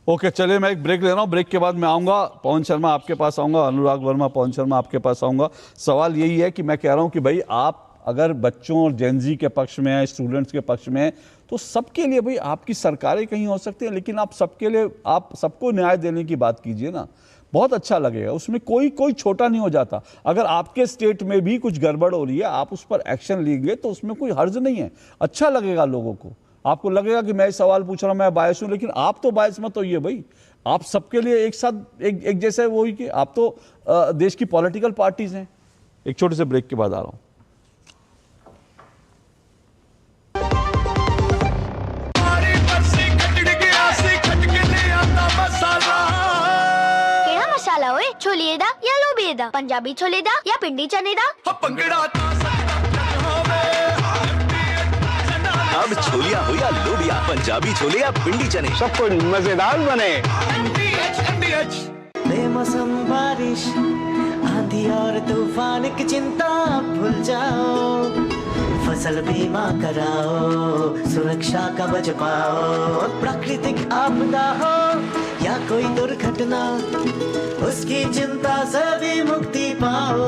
ओके, चलिए मैं एक ब्रेक ले रहा हूँ, ब्रेक के बाद मैं आऊँगा, पवन शर्मा आपके पास आऊँगा, अनुराग वर्मा, पवन शर्मा आपके पास आऊँगा। सवाल यही है कि मैं कह रहा हूँ कि भाई आप अगर बच्चों और जेनजी के पक्ष में हैं, स्टूडेंट्स के पक्ष में हैं, तो सबके लिए भाई आपकी सरकारें कहीं हो सकती हैं, लेकिन आप सबके लिए, आप सबको न्याय देने की बात कीजिए ना, बहुत अच्छा लगेगा। उसमें कोई छोटा नहीं हो जाता। अगर आपके स्टेट में भी कुछ गड़बड़ हो रही है, आप उस पर एक्शन लीजिए तो उसमें कोई हर्ज नहीं है, अच्छा लगेगा लोगों को। आपको लगेगा कि मैं सवाल पूछ रहा हूं, मैं बायस हूं, लेकिन आप तो बायस मत होइए भाई, आप सबके लिए एक साथ एक जैसे वो ही कि आप तो देश की पॉलिटिकल पार्टीज हैं। एक छोटे से ब्रेक के बाद आ रहा हूं। केड़ा मसाला होए, छोलिए दा या लोबिए दा, पंजाबी छोले दा या पिंडी चने दा। अब छोलिया हो या लोबिया, पंजाबी छोले या पिंडी चने, सब कुछ मजेदार बने। बेमौसम बारिश, आंधी और तूफान की चिंता भूल जाओ, फसल बीमा कराओ, सुरक्षा कवच पाओ, प्राकृतिक आपदा हो या कोई दुर्घटना, उसकी चिंता से भी मुक्ति पाओ।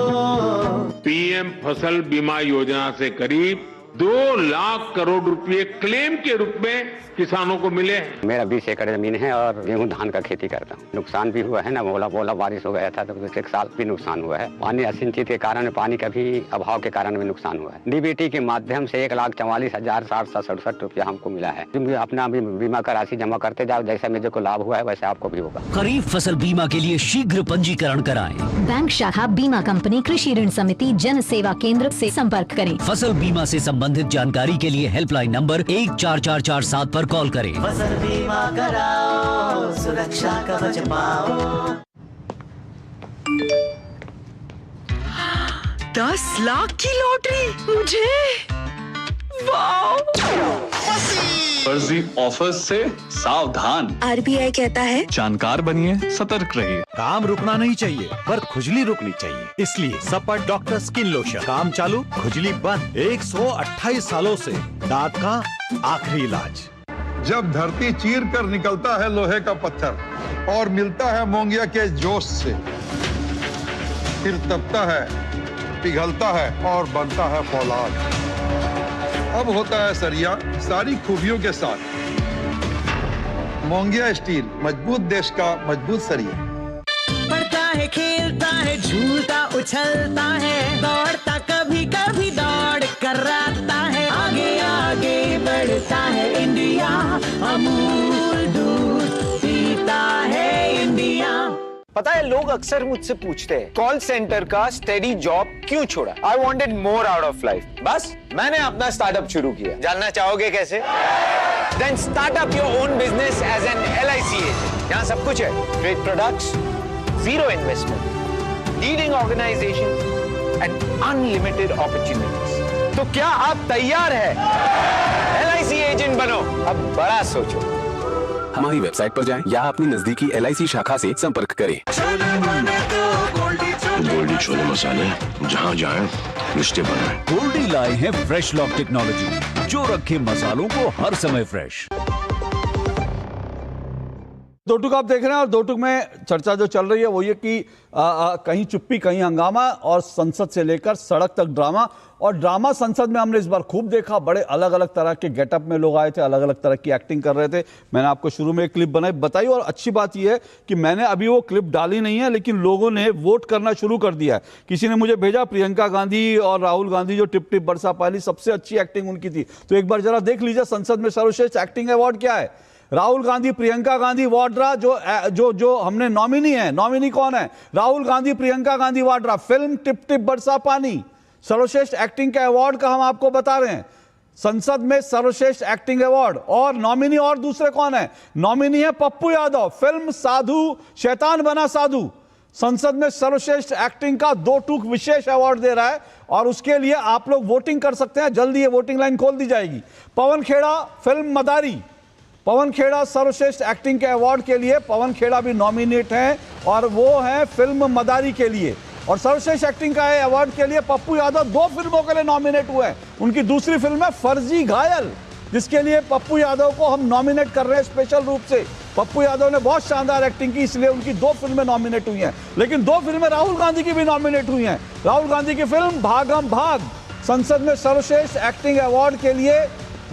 पीएम फसल बीमा योजना से करीब 2 लाख करोड़ रुपए क्लेम के रूप में किसानों को मिले हैं। मेरा 20 एकड़ जमीन है और गेहूं धान का खेती करता हूँ। नुकसान भी हुआ है ना, बोला बारिश हो गया था तो एक साल भी नुकसान हुआ है। पानी असिंचित के कारण, पानी का भी अभाव के कारण भी नुकसान हुआ है। डीबीटी के माध्यम से 1,44,767 रुपया हमको मिला है। तुम अपना बीमा का राशि जमा करते जाओ, जैसा मुझे को लाभ हुआ है वैसे आपको भी होगा। खरीफ फसल बीमा के लिए शीघ्र पंजीकरण कराएं। बैंक शाखा, बीमा कंपनी, कृषि ऋण समिति, जन सेवा केंद्र से संपर्क करें। फसल बीमा से संबंधित जानकारी के लिए हेल्पलाइन नंबर 14447 पर कॉल करें। फसल बीमा कराओ, सुरक्षा कवच पाओ। 10 लाख की लॉटरी मुझे, वाओ! फर्जी ऑफर्स से सावधान। आरबीआई कहता है जानकार बनिए, सतर्क रहिए। काम रुकना नहीं चाहिए, पर खुजली रुकनी चाहिए। इसलिए सपर डॉक्टर स्किन लोशन, काम चालू खुजली बंद। 128 सालों से दांत का आखिरी इलाज। जब धरती चीर कर निकलता है लोहे का पत्थर और मिलता है मोंगिया के जोश से, फिर तपता है, पिघलता है और बनता है फौलाद। अब होता है सरिया सारी खूबियों के साथ। मोंगिया स्टील, मजबूत देश का मजबूत सरिया। पढ़ता है, खेलता है, झूलता उछलता है, दौड़ता कभी कभी दौड़ कराता है, आगे आगे बढ़ता है इंडिया, अमूल दूध पीता है इंडिया। पता है, लोग अक्सर मुझसे पूछते हैं कॉल सेंटर का स्टेडी जॉब क्यों छोड़ा। I wanted more out of life, बस मैंने अपना स्टार्टअप शुरू किया। जानना चाहोगे कैसे? Then start up your own business as an LIC agent. यहाँ सब कुछ है, great products, zero investment, leading organization and unlimited opportunities. तो क्या आप तैयार हैं? LIC एजेंट बनो, अब बड़ा सोचो। हमारी वेबसाइट पर जाएं या अपनी नजदीकी LIC शाखा से संपर्क करें। गोल्डी छोले मसाले, जहाँ जाएं रिश्ते बनाएं। गोल्डी लाए हैं फ्रेश लॉक टेक्नोलॉजी, जो रखे मसालों को हर समय फ्रेश। दो टुक आप देख रहे हैं और दो टुक में चर्चा जो चल रही है वो ये कि कहीं चुप्पी कहीं हंगामा और संसद से लेकर सड़क तक ड्रामा। और ड्रामा संसद में हमने इस बार खूब देखा, बड़े अलग अलग तरह के गेटअप में लोग आए थे, अलग अलग तरह की एक्टिंग कर रहे थे। मैंने आपको शुरू में एक क्लिप बताई और अच्छी बात यह है कि मैंने अभी वो क्लिप डाली नहीं है, लेकिन लोगों ने वोट करना शुरू कर दिया है। किसी ने मुझे भेजा प्रियंका गांधी और राहुल गांधी जो टिप टिप बरसा पाली, सबसे अच्छी एक्टिंग उनकी थी। तो एक बार जरा देख लीजिए संसद में सर्वश्रेष्ठ एक्टिंग अवार्ड क्या है। राहुल गांधी, प्रियंका गांधी, वाड्रा जो हमने नॉमिनी है। नॉमिनी कौन है? Rahul Gandhi, Priyanka Gandhi, Vadra. Film tip tip बरसा पानी, सर्वश्रेष्ठ एक्टिंग के अवार्ड का हम आपको बता रहे हैं। संसद में सर्वश्रेष्ठ एक्टिंग अवार्ड और नॉमिनी और दूसरे कौन है? नॉमिनी है पप्पू यादव, फिल्म साधु शैतान बना साधु। संसद में सर्वश्रेष्ठ एक्टिंग का 2 टूक विशेष अवार्ड दे रहा है और उसके लिए आप लोग वोटिंग कर सकते हैं। जल्दी ये वोटिंग लाइन खोल दी जाएगी। पवन खेड़ा, फिल्म मदारी। पवन खेड़ा सर्वश्रेष्ठ एक्टिंग के अवार्ड के लिए पवन खेड़ा भी नॉमिनेट हैं और वो हैं फिल्म मदारी के लिए। और सर्वश्रेष्ठ एक्टिंग का अवार्ड के लिए पप्पू यादव 2 फिल्मों के लिए नॉमिनेट हुए हैं। उनकी दूसरी फिल्म है फर्जी घायल, जिसके लिए पप्पू यादव को हम नॉमिनेट कर रहे हैं स्पेशल रूप से। पप्पू यादव ने बहुत शानदार एक्टिंग की, इसलिए उनकी 2 फिल्में नॉमिनेट हुई हैं। लेकिन 2 फिल्में राहुल गांधी की भी नॉमिनेट हुई हैं। राहुल गांधी की फिल्म भागम भाग। संसद में सर्वश्रेष्ठ एक्टिंग अवार्ड के लिए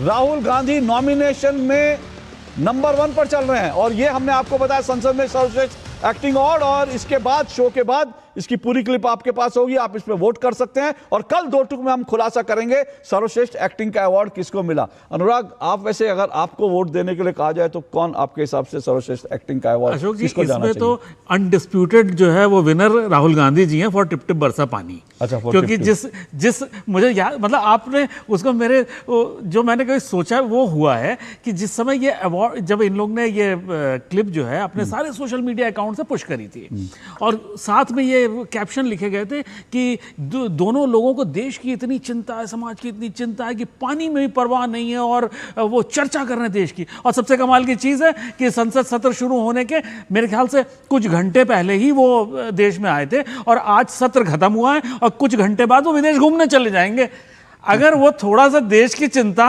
राहुल गांधी नॉमिनेशन में नंबर 1 पर चल रहे हैं। और ये हमने आपको बताया संसद में सर्वश्रेष्ठ एक्टिंग अवार्ड। और इसके बाद, शो के बाद, इसकी पूरी क्लिप आपके पास होगी, आप इसमें वोट कर सकते हैं। और कल 2 टुक में हम खुलासा करेंगे सर्वश्रेष्ठ एक्टिंग का अवार्ड किसको मिला। अनुराग, आप वैसे अगर आपको वोट देने के लिए कहा जाए तो कौन आपके हिसाब से सर्वश्रेष्ठ एक्टिंग का अवार्ड अशोक जी, किसको जाना इसमें चाहिए? तो अनडिस्प्यूटेड जो है वो विनर राहुल गांधी जी हैं फॉर टिप टिप बरसा पानी। अच्छा, क्योंकि जिस मुझे याद, मतलब आपने उसको मेरे जो मैंने कभी सोचा वो हुआ है कि जिस समय ये अवार्ड, जब इन लोग ने ये क्लिप जो है अपने सारे सोशल मीडिया अकाउंट से पुश करी थी और साथ में ये कैप्शन लिखे गए थे कि दोनों लोगों को देश की इतनी चिंता है, समाज की इतनी चिंता है कि पानी में भी परवाह नहीं है और वो चर्चा कर रहे हैं देश की। और सबसे कमाल की चीज़ है कि संसद सत्र शुरू होने के मेरे ख्याल से कुछ घंटे पहले ही वो देश में आए थे और आज सत्र खत्म हुआ है और कुछ घंटे बाद वो विदेश घूमने चले जाएंगे। अगर वो थोड़ा सा देश की चिंता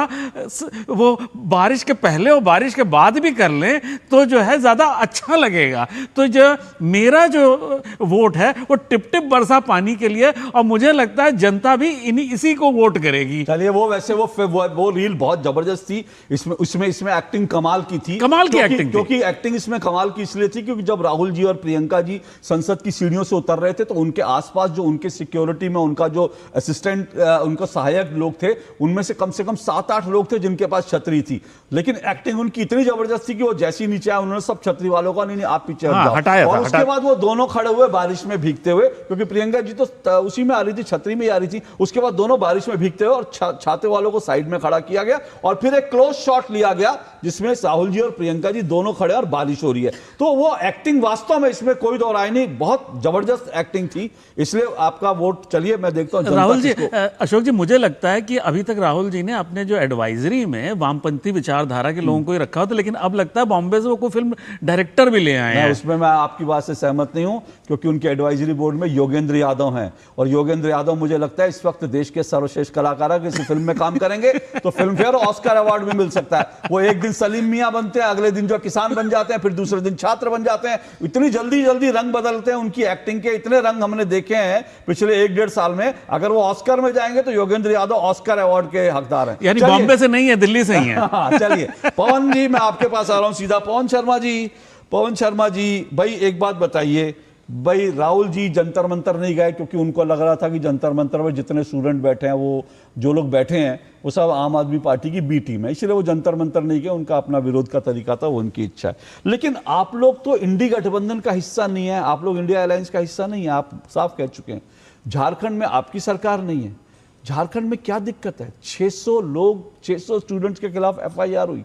वो बारिश के पहले और बारिश के बाद भी कर लें तो जो है ज़्यादा अच्छा लगेगा। तो जो मेरा जो वोट है वो टिप टिप बरसा पानी के लिए, और मुझे लगता है जनता भी इसी को वोट करेगी। चलिए, वो वैसे वो रील बहुत जबरदस्त थी। इसमें एक्टिंग कमाल की थी, कमाल की एक्टिंग, क्योंकि एक्टिंग इसमें कमाल की इसलिए थी क्योंकि जब राहुल जी और प्रियंका जी संसद की सीढ़ियों से उतर रहे थे तो उनके आसपास जो उनके सिक्योरिटी में उनका जो असिस्टेंट, उनका सहायक लोग थे, उनमें से कम 7-8 लोग थे जिनके पास छतरी थी। लेकिन एक्टिंग उनकी इतनी जबरदस्त थी कि वो जैसी नीचे आए उन्होंने सब छतरी वालों का नहीं आप पीछे हटाया। और उसके बाद वो दोनों खड़े हुए बारिश में भीगते हुए, क्योंकि प्रियंका जी तो उसी में आ रही थी, छतरी में आ रही थी। उसके बाद दोनों बारिश में भीगते हुए और छाते वालों को साइड में खड़ा किया गया और फिर एक क्लोज शॉट लिया गया जिसमें राहुल जी और प्रियंका जी दोनों खड़े और बारिश हो रही है। तो वो एक्टिंग वास्तव में, इसमें कोई दो राय नहीं, बहुत जबरदस्त एक्टिंग थी। इसलिए आपका वोट, चलिए मैं देखता हूं राहुल जी। अशोक जी, मुझे लगता है कि अभी तक राहुल जी ने अपने जो एडवाइजरी में वामपंथी विचारधारा के लोगों को ही रखा था, लेकिन अब लगता है बॉम्बे से वो कोई फिल्म डायरेक्टर भी ले आए हैं। उसमें मैं आपकी बात से सहमत नहीं हूं क्योंकि उनके एडवाइजरी बोर्ड में योगेंद्र यादव हैं और योगेंद्र यादव मुझे लगता है इस वक्त देश के सर्वश्रेष्ठ कलाकार किसी फिल्म में काम करेंगे तो फिल्म फेयर और ऑस्कर अवार्ड भी मिल सकता है। वो एक दिन सलीम मियां बनते हैं, अगले दिन जो किसान बन जाते हैं, फिर दूसरे दिन छात्र बन जाते हैं। इतनी जल्दी रंग बदलते हैं उनकी एक्टिंग के, इतने रंग हमने देखे हैं पिछले 1-1.5 साल में। अगर वो ऑस्कर में जाएंगे तो योगेंद्र यादव ऑस्कर अवार्ड के हकदार हैं। यानी बॉम्बे से नहीं है, दिल्ली से ही है। चलिए पवन जी, मैं आपके पास आ रहा हूं सीधा। पवन शर्मा जी, भाई एक बात बताइए, भाई राहुल जी जंतर मंतर नहीं गए क्योंकि उनको लग रहा था कि जंतर मंतर में जितने स्टूडेंट बैठे हैं, वो जो लोग बैठे हैं वो सब आम आदमी पार्टी की बी टीम है, इसलिए वो जंतर मंतर नहीं गए। उनका अपना विरोध का तरीका था, वो उनकी इच्छा है। लेकिन आप लोग तो इंडी गठबंधन का हिस्सा नहीं है, आप लोग इंडिया अलायंस का हिस्सा नहीं है, आप साफ कह चुके हैं। झारखंड में आपकी सरकार नहीं है। झारखंड में क्या दिक्कत है? 600 स्टूडेंट्स के खिलाफ FIR हुई।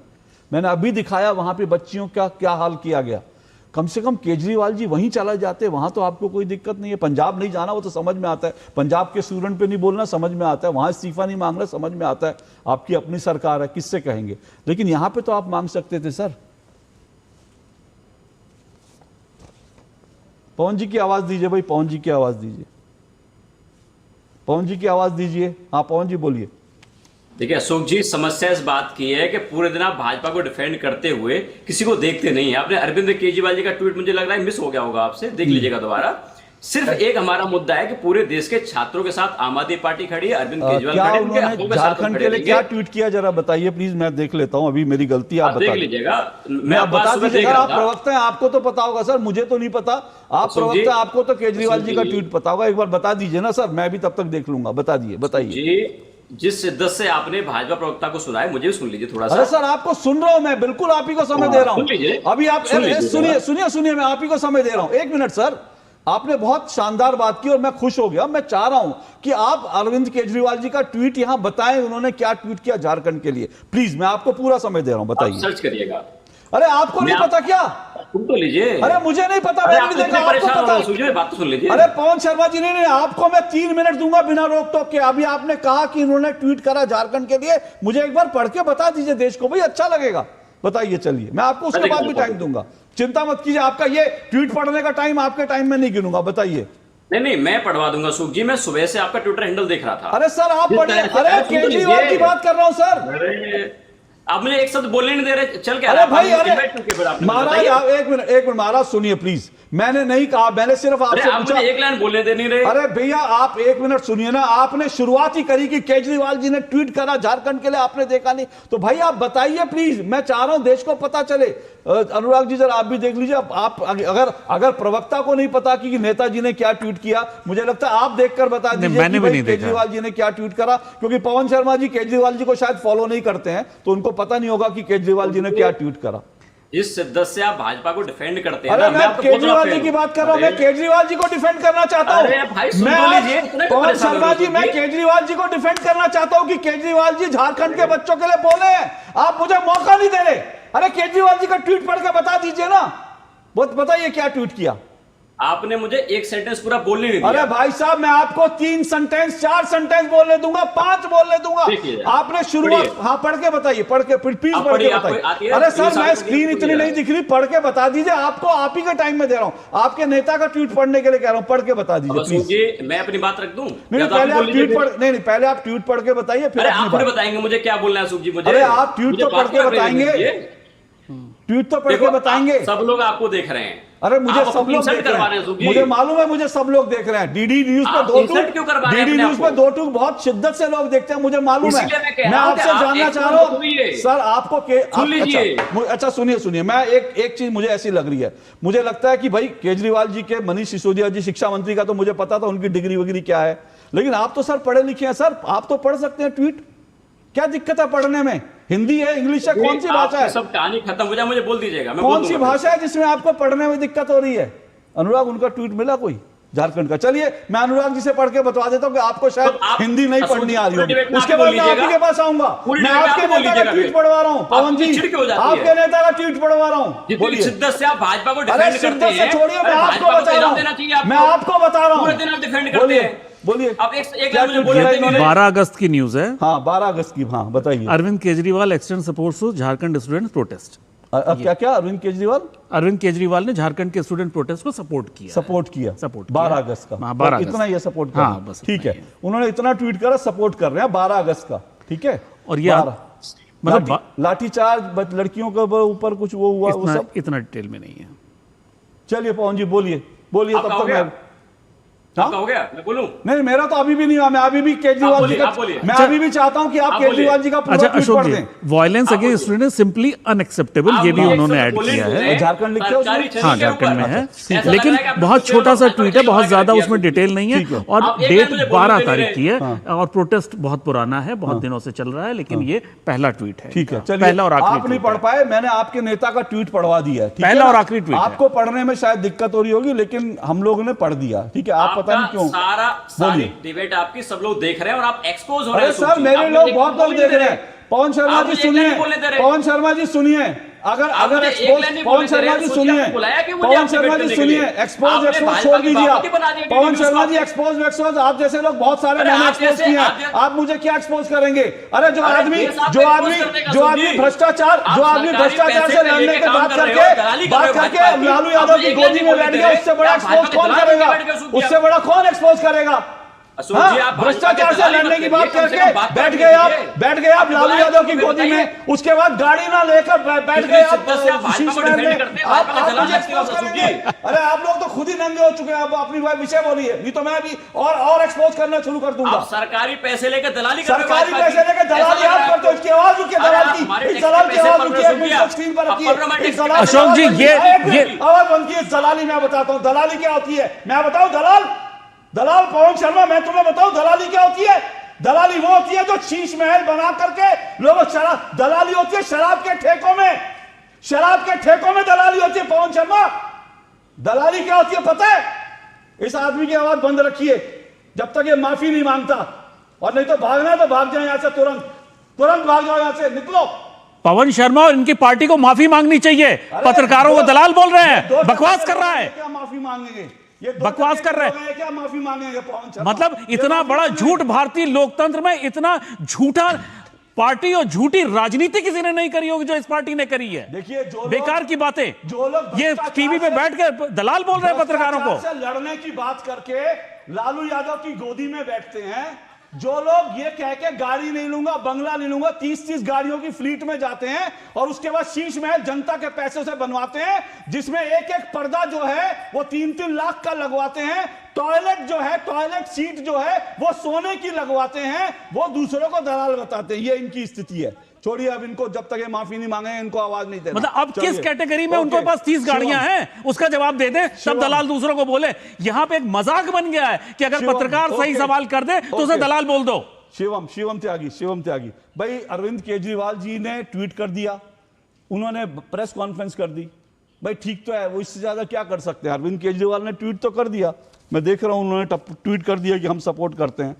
मैंने अभी दिखाया वहां पे बच्चियों का क्या हाल किया गया। कम से कम केजरीवाल जी वहीं चला जाते, वहां तो आपको कोई दिक्कत नहीं है। पंजाब नहीं जाना, वो तो समझ में आता है। पंजाब के स्टूडेंट पे नहीं बोलना, समझ में आता है। वहां इस्तीफा नहीं मांगना, समझ में आता है। आपकी अपनी सरकार है, किससे कहेंगे। लेकिन यहां पे तो आप मांग सकते थे सर। पवन जी की आवाज दीजिए भाई, पवन जी की आवाज दीजिए, पवन जी की आवाज दीजिए। हाँ पवन जी बोलिए। देखिए अशोक जी, समस्या इस बात की है कि पूरे दिन आप भाजपा को डिफेंड करते हुए किसी को देखते नहीं है। आपने अरविंद केजरीवाल जी का ट्वीट मुझे लग रहा है मिस हो गया होगा आपसे, देख लीजिएगा दोबारा। सिर्फ एक हमारा मुद्दा है कि पूरे देश के छात्रों के साथ आम आदमी पार्टी खड़ी है, अरविंद केजरीवाल क्या खड़े हैं, उनके उन्होंने हकों के साथ झारखंड खड़े के लिए रहेंगे। क्या ट्वीट किया जरा बताइए प्लीज, मैं देख लेता हूं। अभी मेरी गलती, आप देख बता लीजिएगा। मैं आप बता दीजिएगा। आप प्रवक्ता हैं, आपको तो पता होगा सर, मुझे तो नहीं पता। आप प्रवक्ता, आपको तो केजरीवाल जी का ट्वीट पता होगा। एक बार बता दीजिए ना सर, मैं भी तब तक देख लूंगा। बता दिए, बताइए जी। जिस शिद्दत से आपने भाजपा प्रवक्ता को सुना है, मुझे भी सुन लीजिए थोड़ा सा। अरे सर, आपको सुन रहा हूं मैं, बिल्कुल आप ही को समय दे रहा हूं। अभी आप सुनिए, मैं आप ही को समय दे रहा हूं। एक मिनट सर, आपने बहुत शानदार बात की और मैं खुश हो गया। मैं चाह रहा हूं कि आप अरविंद केजरीवाल जी का ट्वीट यहां बताएं, उन्होंने क्या ट्वीट किया झारखंड के लिए। प्लीज, मैं आपको पूरा समय दे रहा हूं, बताइए। सर्च करिएगा। अरे आपको नहीं पता क्या? सुन तो लीजिए। अरे मुझे नहीं पता, मैंने नहीं देखा, आपको पता है। बात तो सुन लीजिए। अरे पवन शर्मा जी, नहीं, आपको मैं 3 मिनट दूंगा बिना रोक टोक के। अभी आपने कहा कि इन्होंने ट्वीट करा झारखंड के लिए, मुझे एक बार पढ़ के बता दीजिए देश को, भाई अच्छा लगेगा। बताइए, चलिए, मैं आपको उसके बाद भी टाइम दूंगा, चिंता मत कीजिए। आपका ये ट्वीट पढ़ने का टाइम आपके टाइम में नहीं गिनूंगा। बताइए। नहीं, मैं पढ़वा दूंगा सुख जी। मैं सुबह से आपका ट्विटर हैंडल देख रहा था। अरे सर, आप पढ़िए। अरे केजरीवाल की बात कर रहा हूं सर। अरे आप मुझे एक शब्द बोलने नहीं दे रहे, चल क्या? अरे भाई, अरे महाराज, एक मिनट महाराज, सुनिए प्लीज। मैंने नहीं कहा, मैंने सिर्फ आपसे पूछा। एक लाइन बोलने दे नहीं रहे। अरे भैया, आप एक मिनट सुनिए ना। आपने शुरुआत ही करी कि केजरीवाल जी ने ट्वीट करा झारखंड के लिए, आपने देखा नहीं। तो भाई आप बताइए प्लीज, मैं चाह रहा हूं देश को पता चले। अनुराग जी जरा आप भी देख लीजिए। आप अगर प्रवक्ता को नहीं पता कि नेताजी ने क्या ट्वीट किया, मुझे लगता है आप देखकर बता दीजिए कि भाई केजरीवाल जी ने क्या ट्वीट करा। क्योंकि पवन शर्मा जी केजरीवाल जी को शायद फॉलो नहीं करते हैं, तो उनको पता नहीं होगा कि केजरीवाल जी ने क्या ट्वीट करा। इस शिद्दत से आप भाजपा को डिफेंड करते हैं। अरे मैं केजरीवाल जी की बात कर रहा हूं, मैं केजरीवाल जी को डिफेंड करना चाहता हूं। पवन शर्मा जी, मैं केजरीवाल जी को डिफेंड करना चाहता हूं कि केजरीवाल जी झारखंड के बच्चों के लिए बोले हैं। आप मुझे मौका नहीं दे रहे। अरे केजरीवाल जी का ट्वीट पढ़ के बता दीजिए ना, बताइए क्या ट्वीट किया। आपने मुझे एक सेंटेंस पूरा बोलने नहीं दिया। अरे भाई साहब, मैं आपको 3 सेंटेंस 4 सेंटेंस बोलने दूंगा, 5 बोलने दूंगा। आपने शुरुआत, हाँ पढ़ के बताइए, पढ़ के प्लीज पढ़ के बताइए। अरे सर, मैं स्क्रीन इतनी नहीं दिख रही, पढ़ के बता दीजिए। आपको आप ही का टाइम में दे रहा हूं, आपके नेता का ट्वीट पढ़ने के लिए कह रहा हूं, पढ़ के बता दीजिए प्लीज। मैं अपनी बात रख दूं? नहीं, पहले आप ट्वीट पढ़, नहीं, पहले आप ट्वीट पढ़ के बताइए, फिर आप बताएंगे मुझे क्या बोलना है सुख जी। मुझे अरे आप ट्वीट तो पढ़ के बताएंगे, ट्वीट तो पढ़ के बताएंगे। सब लोग आपको देख रहे हैं। अरे मुझे सब लोग देख रहे हैं, मुझे मालूम है, मुझे सब लोग देख रहे हैं। डीडी न्यूज पे 2 बहुत शिद्दत से लोग देखते हैं, मुझे मालूम है। मैं आपसे जानना चाह रहा हूं सर, आपको अच्छा सुनिए, मैं एक चीज मुझे ऐसी लग रही है। मुझे लगता है कि भाई केजरीवाल जी के, मनीष सिसोदिया जी शिक्षा मंत्री का तो मुझे पता था उनकी डिग्री वगैरह क्या है, लेकिन आप तो सर पढ़े लिखे हैं सर, आप तो पढ़ सकते हैं ट्वीट। क्या दिक्कत है पढ़ने में? हिंदी है, इंग्लिश है, कौन सी भाषा है? सब कहानी खत्म हो जाए मुझे बोल दीजिएगा। कौन सी भाषा है जिसमें आपको पढ़ने में दिक्कत हो रही है? अनुराग, उनका ट्वीट मिला कोई झारखंड का? चलिए मैं अनुराग जी से पढ़ के बतवा देता हूं कि आपको शायद हिंदी नहीं पढ़नी आ रही होगी। उसके बाद मैं आपके पास आऊंगा, मैं आपके नेता का ट्वीट पढ़वा रहा हूं। पवन जी, आपके नेता का ट्वीट पढ़वा रहा हूं। बोलिए। शिद्दत से आप भाजपा को अरे शिद्दत से छोड़िए, मैं आपको बता रहा हूं, मैं आपको बता रहा हूं। बोलिए। अब एक 12 अगस्त की न्यूज है। हाँ, 12 अगस्त की। हाँ बताइए। Arvind Kejriwal extend support to Jharkhand student protest. क्या अरविंद केजरीवाल ने झारखंड के स्टूडेंट प्रोटेस्ट को सपोर्ट किया 12 अगस्त का। 12 अगस्त इतना ये सपोर्ट कर, हाँ, बस ठीक है। उन्होंने इतना ट्वीट करा, सपोर्ट कर रहे हैं 12 अगस्त का, ठीक है। और ये मतलब लाठीचार्ज लड़कियों के ऊपर कुछ वो हुआ, इतना डिटेल में नहीं है। चलिए पवन जी बोलिए तब तक मैं हो गया, मैं बोलूं? नहीं, मेरा तो अभी भी नहीं हुआ। मैं अभी भी केजरीवाल जी का, मैं अभी भी चाहता हूं कि आप केजरीवाल जी का पूरा ट्वीट पढ़ दें। Violence against students simply unacceptable, ये भी उन्होंने ऐड किया है। झारखंड लिखा है, हाँ झारखंड में है, लेकिन बहुत छोटा सा ट्वीट है, बहुत ज्यादा उसमें डिटेल नहीं है। और डेट 12 तारीख की है, और प्रोटेस्ट बहुत पुराना है, बहुत दिनों से चल रहा है, लेकिन ये पहला ट्वीट है। ठीक है, पहला और आखिरी। आप नहीं पढ़ पाए, मैंने आपके नेता का ट्वीट पढ़वा दिया है, पहला और आखिरी ट्वीट। आपको पढ़ने में शायद दिक्कत हो रही होगी, लेकिन हम लोगों ने पढ़ दिया, ठीक है। आप पता नहीं क्यों सारी डिबेट आपकी सब लोग देख रहे हैं और आप एक्सपोज हो रहे हैं। सर मेरे लोग बहुत लोग देख रहे हैं। पवन शर्मा जी सुनिए, पवन शर्मा जी सुनिए, अगर एक्सपोज, पवन शर्मा जी सुनिए, पवन शर्मा जी सुनिए, एक्सपोज छोड़ दीजिए आप। पवन शर्मा जी एक्सपोज आप जैसे लोग बहुत सारे मैंने एक्सपोज किए हैं, आप मुझे क्या एक्सपोज करेंगे? अरे जो आदमी भ्रष्टाचार से लड़ने के बात करके लालू यादव की गोदी में बैठ गया, उससे बड़ा एक्सपोज कौन करेगा? उससे बड़ा कौन एक्सपोज करेगा? अशोक जी, आप भाजपा भ्रष्टाचार के से दलाली लड़ने मत की करिए, बात कम से करके कम बात बैठ तो गए आप कीजिए। लालू यादव की गोदी में, उसके बाद गाड़ी ना लेकर बैठ गए आप शिद्दत से आप भाजपा शीश को महल डिफेंड में। करते हैं, आप भाजपा के दलाल मुझे लगते हैं expose अशोक करेंगे? जी। अरे आप लोग तो खुद ही नंगे हो चुके हैं, आप अपनी विषय बोलिए, नहीं तो मैं अभी और एक्सपोज करना शुरू कर दूंगा। आप सरकारी पैसे लेकर दलाली कर रहे हो सरकारी भाजपा की। पैसे लेकर दलाली ऐसा आप लग रहा करते हो, इसकी आवाज रुकिए अरे दलाल आप की, हमारे इस दलाल की टैक्स के आवाज पैसे रुकिए, एक पर मिनट स्क्रीन पर रखिए। अप्रॉब्लमेटिक इस दलाल की अशोक आवाज जी, रुकिए। एक मिनट, ये आवाज बंद कीजिए। दलाली मैं बताता हूँ दलाली क्या होती है, मैं बताऊं दलाल पवन शर्मा, मैं तुम्हें बताऊं दलाली क्या होती है। दलाली वो होती है जो शीश महल बना करके लोगों शराब, दलाली होती है शराब के ठेकों में, शराब के ठेकों में दलाली होती है। पवन शर्मा, दलाली क्या होती है पता है? इस आदमी की आवाज बंद रखिए जब तक ये माफी नहीं मांगता, और नहीं तो भागना है तो भाग जाए यहां से, तुरंत भाग जाओ यहां से, निकलो। पवन शर्मा और इनकी पार्टी को माफी मांगनी चाहिए। पत्रकारों को दलाल बोल रहे हैं, बकवास कर रहा है। क्या माफी मांगेंगे? ये बकवास कर रहे हैं, क्या माफी मांगेंगे पवन शर्मा? मतलब इतना बड़ा झूठ भारतीय लोकतंत्र में, इतना झूठा पार्टी और झूठी राजनीति किसी ने नहीं करी होगी जो इस पार्टी ने करी है। देखिए बेकार की बातें, जो लोग ये टीवी पे बैठ के दलाल बोल रहे हैं पत्रकारों को। से लड़ने की बात करके लालू यादव की गोदी में बैठते हैं, जो लोग ये कह के गाड़ी नहीं लूंगा, बंगला नहीं लूंगा, 30-30 गाड़ियों की फ्लीट में जाते हैं और उसके बाद शीश महल जनता के पैसे से बनवाते हैं, जिसमें एक एक पर्दा जो है वो 3-3 लाख का लगवाते हैं, टॉयलेट जो है, टॉयलेट सीट जो है वो सोने की लगवाते हैं, वो दूसरों को दलाल बताते हैं। ये इनकी स्थिति है। छोड़िए अब इनको, जब तक ये माफी नहीं मांगे इनको आवाज नहीं देना। मतलब अब किस कैटेगरी में उनके पास 30 गाड़ियां हैं उसका जवाब दे दें, तब दलाल दूसरों को बोले। यहां पे एक मजाक बन गया है कि अगर पत्रकार सही सवाल कर दे तो उसे दलाल बोल दो। शिवम त्यागी भाई, अरविंद केजरीवाल जी ने ट्वीट कर दिया, उन्होंने प्रेस कॉन्फ्रेंस कर दी, भाई ठीक तो है, वो इससे ज्यादा क्या कर सकते हैं। अरविंद केजरीवाल ने ट्वीट तो कर दिया, मैं देख रहा हूं उन्होंने ट्वीट कर दिया कि हम सपोर्ट करते हैं।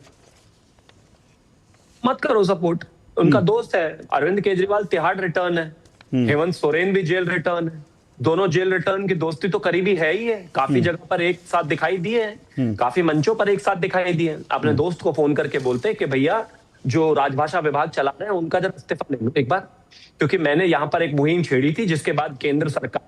मत करो सपोर्ट, उनका दोस्त है अरविंद केजरीवाल, तिहाड़ रिटर्न है, हेमंत सोरेन भी जेल रिटर्न है, दोनों जेल रिटर्न की दोस्ती तो करीबी है ही है, काफी जगह पर एक साथ दिखाई दिए हैं, काफी मंचों पर एक साथ दिखाई दिए हैं। अपने दोस्त को फोन करके बोलते कि भैया जो राजभाषा विभाग चला रहे हैं उनका जब इस्तीफा ले लो एक बार, क्योंकि मैंने यहाँ पर एक मुहिम छेड़ी थी जिसके बाद केंद्र सरकार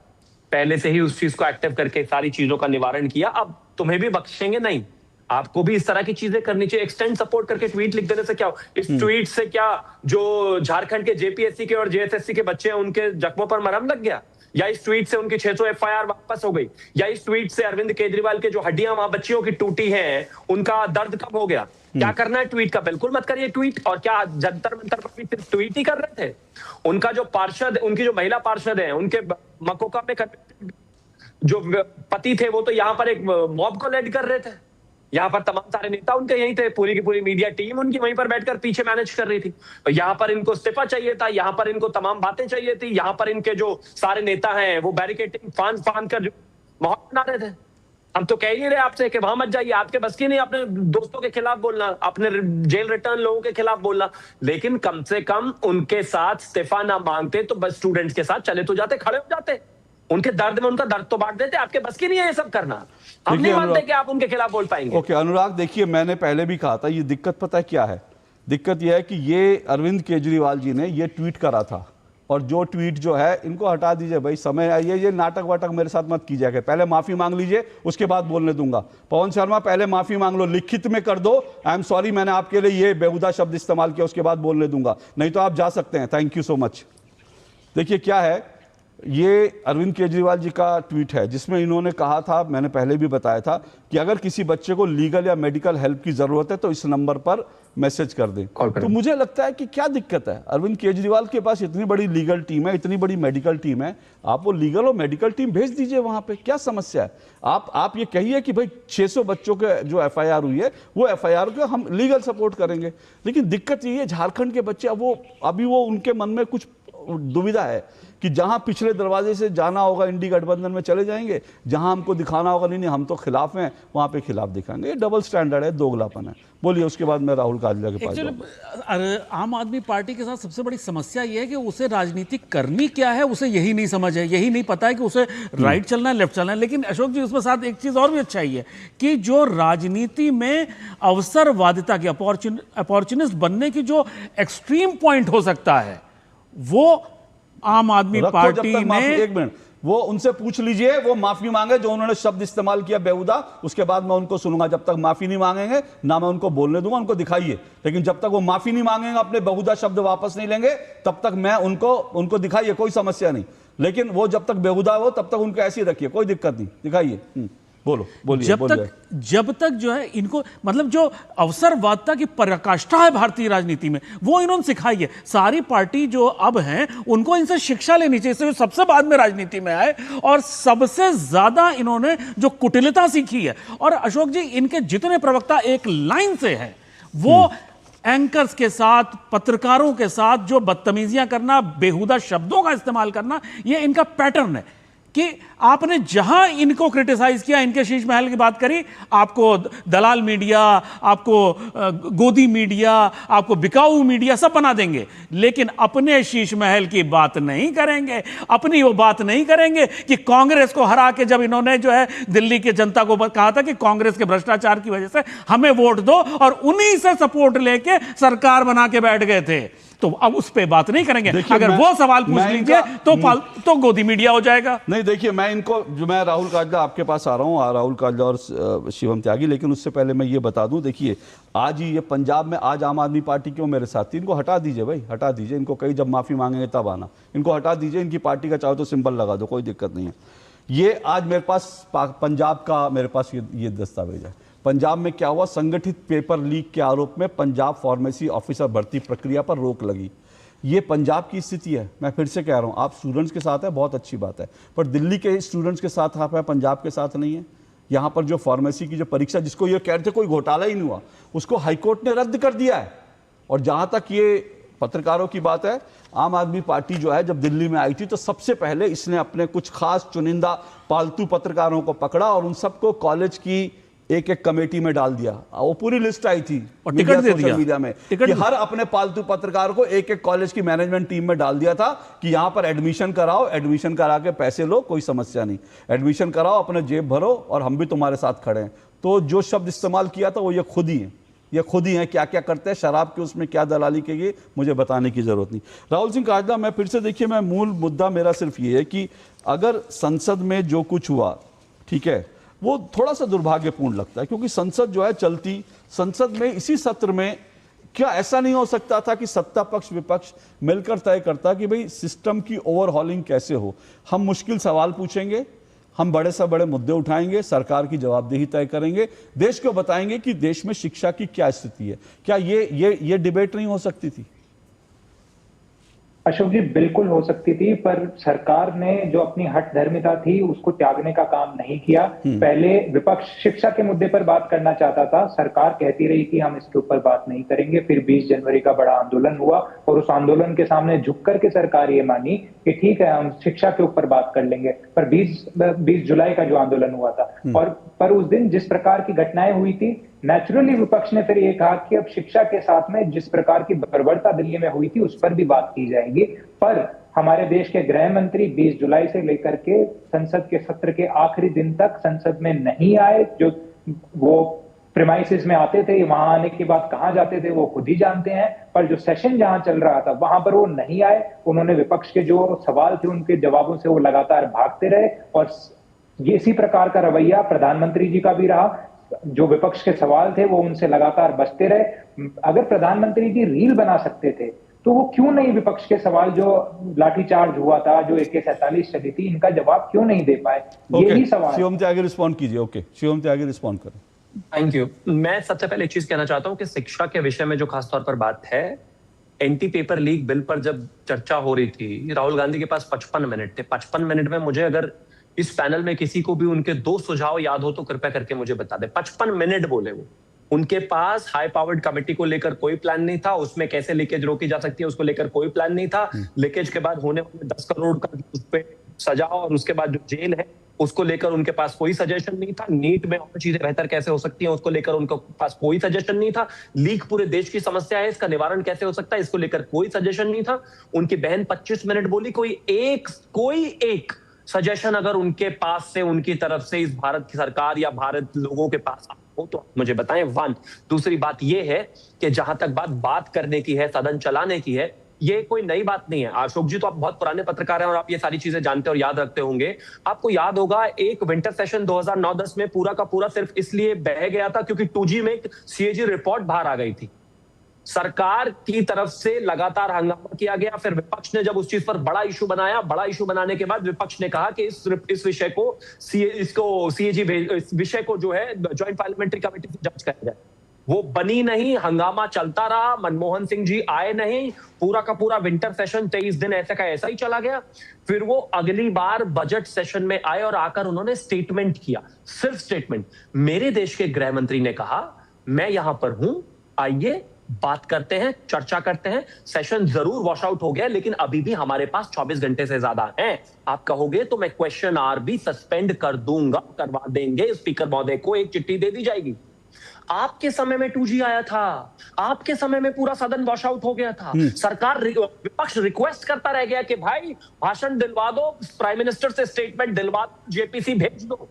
पहले से ही उस चीज को एक्टिव करके सारी चीजों का निवारण किया, अब तुम्हें भी बख्शेंगे नहीं, आपको भी इस तरह की चीजें करनी चाहिए। एक्सटेंड सपोर्ट करके ट्वीट लिख देने से क्या हो, इस ट्वीट से क्या जो झारखंड के जेपीएससी के और जेएसएससी के बच्चे हैं उनके जख्मों पर मरहम लग गया, या इस ट्वीट से उनकी 600 एफआईआर वापस हो गई, या इस ट्वीट से अरविंद केजरीवाल के जो हड्डियां वहां बच्चियों की टूटी हैं उनका दर्द कम हो गया। क्या करना है ट्वीट का, बिल्कुल मत करिए ट्वीट। और क्या जंतर मंतर पर भी सिर्फ ट्वीट ही कर रहे थे? उनका जो पार्षद, उनकी जो महिला पार्षद है, उनके मकोका में जो पति थे वो तो यहाँ पर एक मॉब को लीड कर रहे थे, यहाँ पर तमाम सारे नेता उनके यहीं थे, पूरी की पूरी मीडिया टीम उनकी वहीं पर बैठकर पीछे मैनेज कर रही थी। तो यहाँ पर इनको इस्तीफा चाहिए था, यहाँ पर इनको तमाम बातें चाहिए थी, यहाँ पर इनके जो सारे नेता हैं वो बैरिकेडिंग फांद कर जो माहौल बना रहे थे। हम तो कह ही नहीं रहे आपसे कि वहां मत जाइए, आपके बस की नहीं अपने दोस्तों के खिलाफ बोलना, अपने जेल रिटर्न लोगों के खिलाफ बोलना, लेकिन कम से कम उनके साथ इस्तीफा ना मांगते तो बस स्टूडेंट्स के साथ चले तो जाते, खड़े हो जाते, उनके दर्द में उनका दर्द तो बांट देते। आपके बस की नहीं है ये सब करना, हम नहीं मानते कि आप उनके खिलाफ बोल पाएंगे। ओके अनुराग, देखिए मैंने पहले भी कहा था, ये दिक्कत पता है क्या है? दिक्कत यह है कि ये अरविंद केजरीवाल जी ने ये ट्वीट करा था, और जो ट्वीट जो है इनको हटा दीजिए भाई, समय आइए, ये नाटक वाटक मेरे साथ मत कीजिए, पहले माफी मांग लीजिए उसके बाद बोलने दूंगा। पवन शर्मा पहले माफी मांग लो, लिखित में कर दो, आई एम सॉरी मैंने आपके लिए ये बेहुदा शब्द इस्तेमाल किया, उसके बाद बोलने दूंगा, नहीं तो आप जा सकते हैं। Thank you so much. देखिए क्या है, ये अरविंद केजरीवाल जी का ट्वीट है जिसमें इन्होंने कहा था, मैंने पहले भी बताया था कि अगर किसी बच्चे को लीगल या मेडिकल हेल्प की जरूरत है तो इस नंबर पर मैसेज कर दें। तो मुझे लगता है कि क्या दिक्कत है, अरविंद केजरीवाल के पास इतनी बड़ी लीगल टीम है, इतनी बड़ी मेडिकल टीम है, आप वो लीगल और मेडिकल टीम भेज दीजिए वहां पे, क्या समस्या है? आप ये कहिए कि भाई 600 बच्चों के जो एफआईआर हुई है वो एफआईआर को हम लीगल सपोर्ट करेंगे, लेकिन दिक्कत ये है झारखंड के बच्चे अभी वो उनके मन में कुछ दुविधा है कि जहां पिछले दरवाजे से जाना होगा इंडी गठबंधन में चले जाएंगे, जहां हमको दिखाना होगा नहीं हम तो खिलाफ हैं, वहां पे खिलाफ दिखाएंगे। ये डबल स्टैंडर्ड है, दोगलापन है। बोलिए, उसके बाद मैं राहुल काजला के पास जाऊंगा। आम आदमी पार्टी के साथ सबसे बड़ी समस्या ये है कि उसे राजनीति करनी क्या है उसे यही नहीं समझ है, यही नहीं पता है कि उसे राइट चलना है लेफ्ट चलना है। लेकिन अशोक जी, उसमें साथ एक चीज और भी अच्छाई है कि जो राजनीति में अवसरवादिता की, अपॉर्चुनिस्ट बनने की जो एक्सट्रीम पॉइंट हो सकता है वो आम आदमी पार्टी ने, एक मिनट, वो उनसे पूछ लीजिए, वो माफी मांगे जो उन्होंने शब्द इस्तेमाल किया बेहुदा, उसके बाद मैं उनको सुनूंगा। जब तक माफी नहीं मांगेंगे ना मैं उनको बोलने दूंगा, उनको दिखाइए। लेकिन जब तक वो माफी नहीं मांगेंगे, अपने बेहुदा शब्द वापस नहीं लेंगे, तब तक मैं उनको दिखाइए, कोई समस्या नहीं। लेकिन वो जब तक बेहुदा हो तब तक उनको ऐसे ही रखिए, कोई दिक्कत नहीं, दिखाइए। बोलिए। जब तक जो है इनको मतलब जो अवसरवादिता की पराकाष्ठा है भारतीय राजनीति में, वो इन्होंने सिखाई है। सारी पार्टी जो अब हैं उनको इनसे शिक्षा लेनी चाहिए, इससे सबसे बाद में राजनीति में आए और सबसे ज्यादा इन्होंने जो कुटिलता सीखी है। और अशोक जी, इनके जितने प्रवक्ता एक लाइन से हैं, वो एंकर्स के साथ, पत्रकारों के साथ जो बदतमीजियां करना, बेहुदा शब्दों का इस्तेमाल करना, ये इनका पैटर्न है कि आपने जहां इनको क्रिटिसाइज किया, इनके शीश महल की बात करी, आपको दलाल मीडिया, आपको गोदी मीडिया, आपको बिकाऊ मीडिया सब बना देंगे, लेकिन अपने शीश महल की बात नहीं करेंगे। अपनी वो बात नहीं करेंगे कि कांग्रेस को हरा के जब इन्होंने जो है दिल्ली की जनता को कहा था कि कांग्रेस के भ्रष्टाचार की वजह से हमें वोट दो, और उन्हीं से सपोर्ट लेके सरकार बना के बैठ गए थे, तो अब उस पे बात नहीं करेंगे। अगर वो सवाल पूछ लीजिए तो गोदी मीडिया हो जाएगा। नहीं, देखिए, मैं राहुल काजला आपके पास आ रहा हूँ, राहुल काजला और शिवम त्यागी, लेकिन उससे पहले मैं ये बता दूं, देखिए आज ही ये पंजाब में आज आम आदमी पार्टी क्यों मेरे साथ थी, इनको हटा दीजिए भाई, हटा दीजिए इनको, कहीं जब माफी मांगेंगे तब आना, इनको हटा दीजिए। इनकी पार्टी का चाहो तो सिंबल लगा दो, कोई दिक्कत नहीं है। ये आज मेरे पास पंजाब का मेरे पास ये दस्तावेज है। पंजाब में क्या हुआ, संगठित पेपर लीक के आरोप में पंजाब फार्मेसी ऑफिसर भर्ती प्रक्रिया पर रोक लगी। ये पंजाब की स्थिति है। मैं फिर से कह रहा हूँ, आप स्टूडेंट्स के साथ है, बहुत अच्छी बात है, पर दिल्ली के स्टूडेंट्स के साथ आप है, पंजाब के साथ नहीं है। यहाँ पर जो फार्मेसी की जो परीक्षा, जिसको ये कह रहे थे कोई घोटाला ही नहीं हुआ, उसको हाईकोर्ट ने रद्द कर दिया है। और जहाँ तक ये पत्रकारों की बात है, आम आदमी पार्टी जो है जब दिल्ली में आई थी तो सबसे पहले इसने अपने कुछ खास चुनिंदा पालतू पत्रकारों को पकड़ा और उन सबको कॉलेज की एक कमेटी में डाल दिया। वो पूरी लिस्ट आई थी और टिकट दे दिया मीडिया में कि हर अपने पालतू पत्रकार को एक कॉलेज की मैनेजमेंट टीम में डाल दिया था कि यहां पर एडमिशन कराओ, एडमिशन करा के पैसे लो, कोई समस्या नहीं, एडमिशन कराओ, अपने जेब भरो और हम भी तुम्हारे साथ खड़े हैं। तो जो शब्द इस्तेमाल किया था वो ये खुद ही है, ये खुद ही है। क्या क्या करते हैं, शराब के उसमें क्या दलाली की गई, मुझे बताने की जरूरत नहीं। राहुल सिंह काजला, मैं फिर से, देखिए, मैं मूल मुद्दा मेरा सिर्फ ये है कि अगर संसद में जो कुछ हुआ, ठीक है, वो थोड़ा सा दुर्भाग्यपूर्ण लगता है, क्योंकि संसद जो है चलती, संसद में इसी सत्र में क्या ऐसा नहीं हो सकता था कि सत्ता पक्ष विपक्ष मिलकर तय करता कि भाई सिस्टम की ओवरहॉलिंग कैसे हो। हम मुश्किल सवाल पूछेंगे, हम बड़े से बड़े मुद्दे उठाएंगे, सरकार की जवाबदेही तय करेंगे, देश को बताएंगे कि देश में शिक्षा की क्या स्थिति है। क्या ये डिबेट नहीं हो सकती थी? अशोक जी, बिल्कुल हो सकती थी, पर सरकार ने जो अपनी हठ धर्मिता थी उसको त्यागने का काम नहीं किया। पहले विपक्ष शिक्षा के मुद्दे पर बात करना चाहता था, सरकार कहती रही कि हम इसके ऊपर बात नहीं करेंगे। फिर 20 जनवरी का बड़ा आंदोलन हुआ और उस आंदोलन के सामने झुक करके सरकार ये मानी कि ठीक है, हम शिक्षा के ऊपर बात कर लेंगे। पर 20 जुलाई का जो आंदोलन हुआ था, और पर उस दिन जिस प्रकार की घटनाएं हुई थी, नेचुरली विपक्ष ने फिर ये कहा कि अब शिक्षा के साथ में जिस प्रकार की बर्बरता दिल्ली में हुई थी उस पर भी बात की जाएगी। पर हमारे देश के गृह मंत्री 20 जुलाई से लेकर के संसद के सत्र के आखिरी दिन तक संसद में नहीं आए। जो वो प्रेमाइसिस में आते थे, वहां आने के बाद कहां जाते थे वो खुद ही जानते हैं, पर जो सेशन जहां चल रहा था वहां पर वो नहीं आए। उन्होंने विपक्ष के जो सवाल थे उनके जवाबों से वो लगातार भागते रहे, और ये इसी प्रकार का रवैया प्रधानमंत्री जी का भी रहा। जो विपक्ष के सवाल थे वो उनसे लगातार बचते रहे। अगर प्रधानमंत्री जी रील बना सकते थे तो वो क्यों नहीं विपक्ष के सवाल, जो लाठीचार्ज हुआ था, जो AK-47 चली थी, इनका जवाब क्यों नहीं दे पाए? यही सवाल। शिवम त्यागी रिस्पॉन्ड कीजिए। ओके, शिवम त्यागी रिस्पॉन्ड करें। Thank you. मैं सबसे पहले एक चीज कहना चाहता हूं कि शिक्षा के विषय में जो खासतौर पर बात है, एंटी पेपर लीक बिल पर जब चर्चा हो रही थी, राहुल गांधी के पास 55 मिनट थे। 55 मिनट में मुझे अगर इस पैनल में किसी को भी उनके 2 सुझाव याद हो तो कृपया करके मुझे बता दे। 55 मिनट बोले वो। उनके पास हाई पावर्ड कमेटी को लेकर कोई प्लान नहीं था, उसमें कैसे लीकेज रोकी जा सकती है उसको लेकर कोई प्लान नहीं था। लीकेज के बाद होने वाले 10 करोड़ का उस पे सजा और उसके बाद जो जेल है उसको लेकर उनके पास कोई सजेशन नहीं था। नीट में और चीजें बेहतर कैसे हो सकती हैं उसको लेकर उनके पास कोई सजेशन नहीं था। लीक पूरे देश की समस्या है, इसका निवारण कैसे हो सकता है इसको लेकर कोई सजेशन नहीं था। उनकी बहन 25 मिनट बोली, कोई एक सजेशन अगर उनके पास से, उनकी तरफ से इस भारत की सरकार या भारत लोगों के पास हो तो मुझे बताएं। 1 दूसरी बात यह है कि जहां तक बात करने की है, सदन चलाने की है, ये कोई नई बात नहीं है। अशोक जी तो आप बहुत पुराने पत्रकार हैं और आप ये सारी चीजें जानते और याद रखते होंगे। आपको याद होगा एक विंटर सेशन 2009-10 में पूरा का पूरा सिर्फ इसलिए बह गया था क्योंकि 2G में एक CAG रिपोर्ट बाहर आ गई थी। सरकार की तरफ से लगातार हंगामा किया गया, फिर विपक्ष ने जब उस चीज पर बड़ा इशू बनाया, बड़ा इशू बनाने के बाद विपक्ष ने कहा कि इस विषय को CAG विषय को जो है ज्वाइंट पार्लियामेंट्री कमेटी से जांच करा जाए। वो बनी नहीं, हंगामा चलता रहा, मनमोहन सिंह जी आए नहीं, पूरा का पूरा विंटर सेशन 23 दिन ऐसा का ऐसा ही चला गया। फिर वो अगली बार बजट सेशन में आए और आकर उन्होंने स्टेटमेंट किया, सिर्फ स्टेटमेंट। मेरे देश के गृह मंत्री ने कहा मैं यहां पर हूं, आइए बात करते हैं, चर्चा करते हैं। सेशन जरूर वॉश आउट हो गया लेकिन अभी भी हमारे पास 24 घंटे से ज्यादा हैं। आप कहोगे तो मैं क्वेश्चन आवर भी सस्पेंड कर दूंगा, करवा देंगे। स्पीकर महोदय को एक चिट्ठी दे दी जाएगी। आपके समय में 2G आया था, आपके समय में पूरा सदन वॉश आउट हो गया था। सरकार विपक्ष रिक्वेस्ट करता रह गया कि भाई भाषण दिलवा दो, प्राइम मिनिस्टर से स्टेटमेंट दिलवा दो, JPC भेज दो।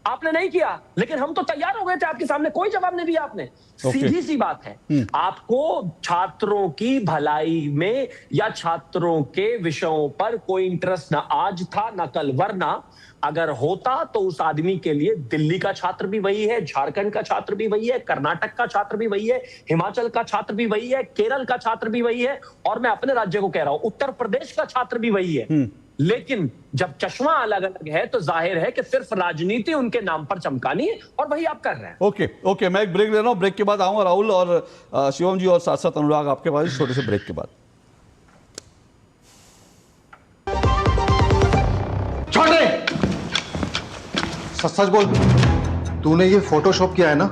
आपने नहीं किया, लेकिन हम तो तैयार हो गए थे आपके सामने, कोई जवाब नहीं दिया आपने। सीधी सी बात है, आपको छात्रों की भलाई में या छात्रों के विषयों पर कोई इंटरेस्ट ना आज था ना कल, वरना अगर होता तो उस आदमी के लिए दिल्ली का छात्र भी वही है, झारखंड का छात्र भी वही है, कर्नाटक का छात्र भी वही है, हिमाचल का छात्र भी वही है, केरल का छात्र भी वही है, और मैं अपने राज्य को कह रहा हूं उत्तर प्रदेश का छात्र भी वही है। लेकिन जब चश्मा अलग अलग है तो जाहिर है कि सिर्फ राजनीति उनके नाम पर चमकानी है, और वही आप कर रहे हैं। ओके, मैं एक ब्रेक ले रहा हूं, ब्रेक के बाद आऊंगा राहुल और शिवम जी और साथ साथ अनुराग आपके पास छोटे से ब्रेक के बाद। छोड़ दे, सच बोल, तूने ये फोटोशॉप किया है ना?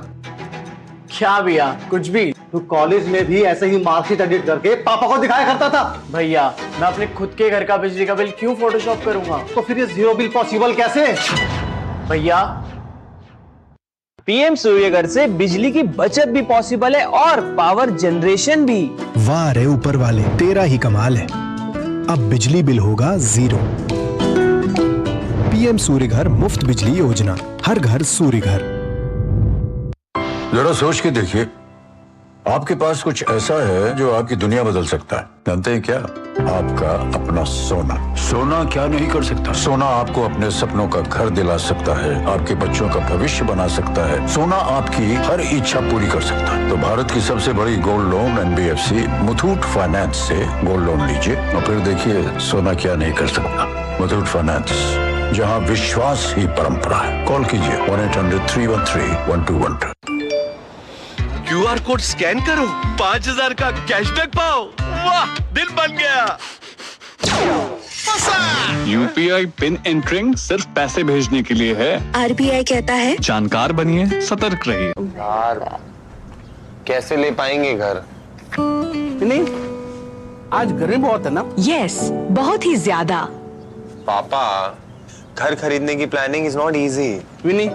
क्या भैया, कुछ भी। तू कॉलेज में भी ऐसे ही मार्कशीट एडिट करके पापा को दिखाया करता था। भैया मैं अपने खुद के घर का बिजली का बिल क्यों फोटोशॉप करूंगा? तो फिर ये जीरो बिल पॉसिबल कैसे? भैया PM सूर्यघर से बिजली की बचत भी पॉसिबल है और पावर जनरेशन भी। वाह रे ऊपर वाले, तेरा ही कमाल है। अब बिजली बिल होगा 0। PM सूर्यघर मुफ्त बिजली योजना, हर घर सूर्यघर। जरा सोच के देखिए, आपके पास कुछ ऐसा है जो आपकी दुनिया बदल सकता है। जानते हैं क्या? आपका अपना सोना। सोना क्या नहीं कर सकता? सोना आपको अपने सपनों का घर दिला सकता है, आपके बच्चों का भविष्य बना सकता है। सोना आपकी हर इच्छा पूरी कर सकता है। तो भारत की सबसे बड़ी gold loan NBFC Muthoot finance से गोल्ड लोन लीजिए और फिर देखिए सोना क्या नहीं कर सकता। मुथूट फाइनेंस, जहाँ विश्वास ही परंपरा है। कॉल कीजिए 1-800-313-1212। QR कोड स्कैन करो, 5000 का कैशबैक पाओ। वाह, दिल बन गया। UPI पिन एंटरिंग सिर्फ पैसे भेजने के लिए है। RBI कहता है जानकार बनिए, सतर्क रहिए। यार कैसे ले पाएंगे घर? नहीं, आज गर्मी बहुत है ना? यस, बहुत ही ज्यादा। पापा, घर खरीदने की planning is not easy. Vinny,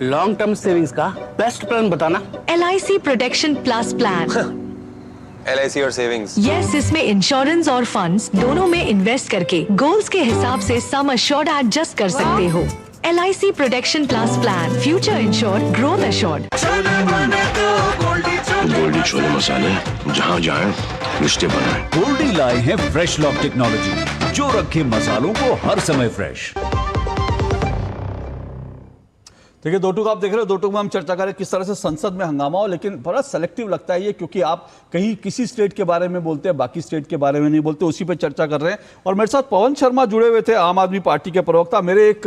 long term savings का बेस्ट प्लान बताना। LIC protection plus plan. LIC और सेविंग्स। यस, इसमें इंश्योरेंस और फंड्स दोनों में इन्वेस्ट करके गोल्स के हिसाब से सम अश्योर्ड एडजस्ट कर सकते हो। LIC protection plus plan, future insured, growth assured. Goldie छोले मसाले, जहाँ जाए रिश्ते बनाए। गोल्डी लाए हैं फ्रेश लॉक टेक्नोलॉजी, जो रखे मसालों को हर समय फ्रेश। देखिए, दो टूक आप देख रहे हो, दो टूक में हम चर्चा करें किस तरह से संसद में हंगामा हो, लेकिन बड़ा सेलेक्टिव लगता है ये, क्योंकि आप कहीं किसी स्टेट के बारे में बोलते हैं, बाकी स्टेट के बारे में नहीं बोलते, उसी पे चर्चा कर रहे हैं। और मेरे साथ पवन शर्मा जुड़े हुए थे, आम आदमी पार्टी के प्रवक्ता। मेरे एक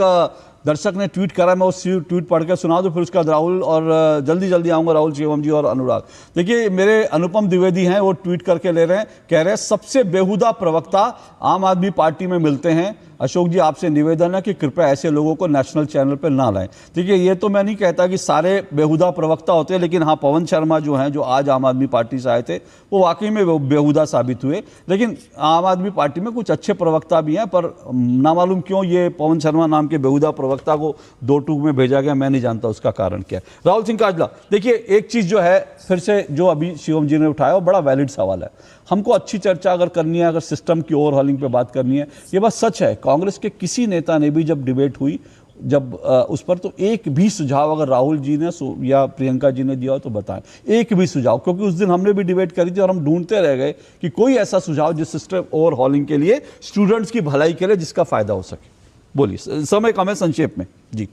दर्शक ने ट्वीट करा, मैं उस ट्वीट पढ़ के सुना दूं, फिर उसका राहुल और जल्दी आऊँगा राहुल, शिवम जी और अनुराग। देखिए, मेरे अनुपम द्विवेदी हैं, वो ट्वीट करके ले रहे हैं, कह रहे हैं सबसे बेहुदा प्रवक्ता आम आदमी पार्टी में मिलते हैं। अशोक जी, आपसे निवेदन है कि कृपया ऐसे लोगों को नेशनल चैनल पर ना लाएं। देखिए, ये तो मैं नहीं कहता कि सारे बेहुदा प्रवक्ता होते हैं, लेकिन हाँ, पवन शर्मा जो हैं, जो आज आम आदमी पार्टी से आए थे, वो वाकई में बेहुदा साबित हुए। लेकिन आम आदमी पार्टी में कुछ अच्छे प्रवक्ता भी हैं, पर ना मालूम क्यों ये पवन शर्मा नाम के बेहुदा प्रवक्ता को दो टूक में भेजा गया, मैं नहीं जानता उसका कारण क्या है। राहुल सिंह काजला, देखिए, एक चीज़ जो है फिर से जो अभी शिवम जी ने उठाया, वो बड़ा वैलिड सवाल है। हमको अच्छी चर्चा अगर करनी है, अगर सिस्टम की ओवरहॉलिंग पे बात करनी है, ये बात सच है, कांग्रेस के किसी नेता ने भी जब डिबेट हुई जब उस पर, तो एक भी सुझाव अगर राहुल जी ने या प्रियंका जी ने दिया हो तो बताएं, एक भी सुझाव, क्योंकि उस दिन हमने भी डिबेट करी थी और हम ढूंढते रह गए कि कोई ऐसा सुझाव जिस सिस्टम ओवरहॉलिंग के लिए, स्टूडेंट्स की भलाई के लिए, जिसका फायदा हो सके। बोलिए, समय कम है, संक्षेप में जी।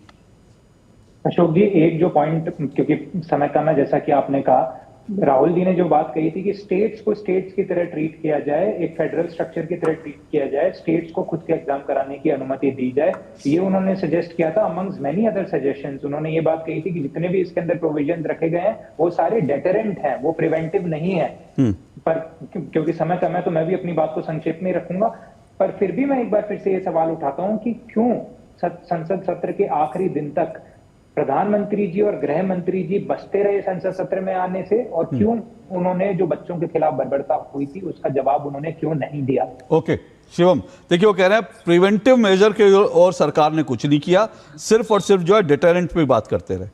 अशोक जी, एक जो पॉइंट, क्योंकि समय कम है, जैसा कि आपने कहा, राहुल जी ने जो बात कही थी कि स्टेट्स को स्टेट्स की तरह ट्रीट किया जाए, एक फेडरल स्ट्रक्चर की तरह ट्रीट किया जाए, स्टेट्स को खुद के एग्जाम कराने की अनुमति दी जाए, ये उन्होंने सजेस्ट किया था। अमंग्स मेनी अदर सजेशंस उन्होंने ये बात कही थी कि जितने भी इसके अंदर प्रोविजन रखे गए हैं वो सारे डेटरेंट हैं, वो प्रिवेंटिव नहीं है। पर क्योंकि समय कम है तो मैं भी अपनी बात को संक्षेप में रखूंगा, पर फिर भी मैं एक बार फिर से ये सवाल उठाता हूं कि क्यों संसद सत्र के आखिरी दिन तक प्रधानमंत्री जी और गृह मंत्री जी बसते रहे संसद सत्र में आने से, और क्यों उन्होंने जो बच्चों के खिलाफ बर्बरता हुई थी उसका जवाब उन्होंने क्यों नहीं दिया? ओके शिवम, देखिए वो कह रहे हैं प्रिवेंटिव मेजर के और सरकार ने कुछ नहीं किया, सिर्फ और सिर्फ जो है डिटरेंट पे बात करते रहे।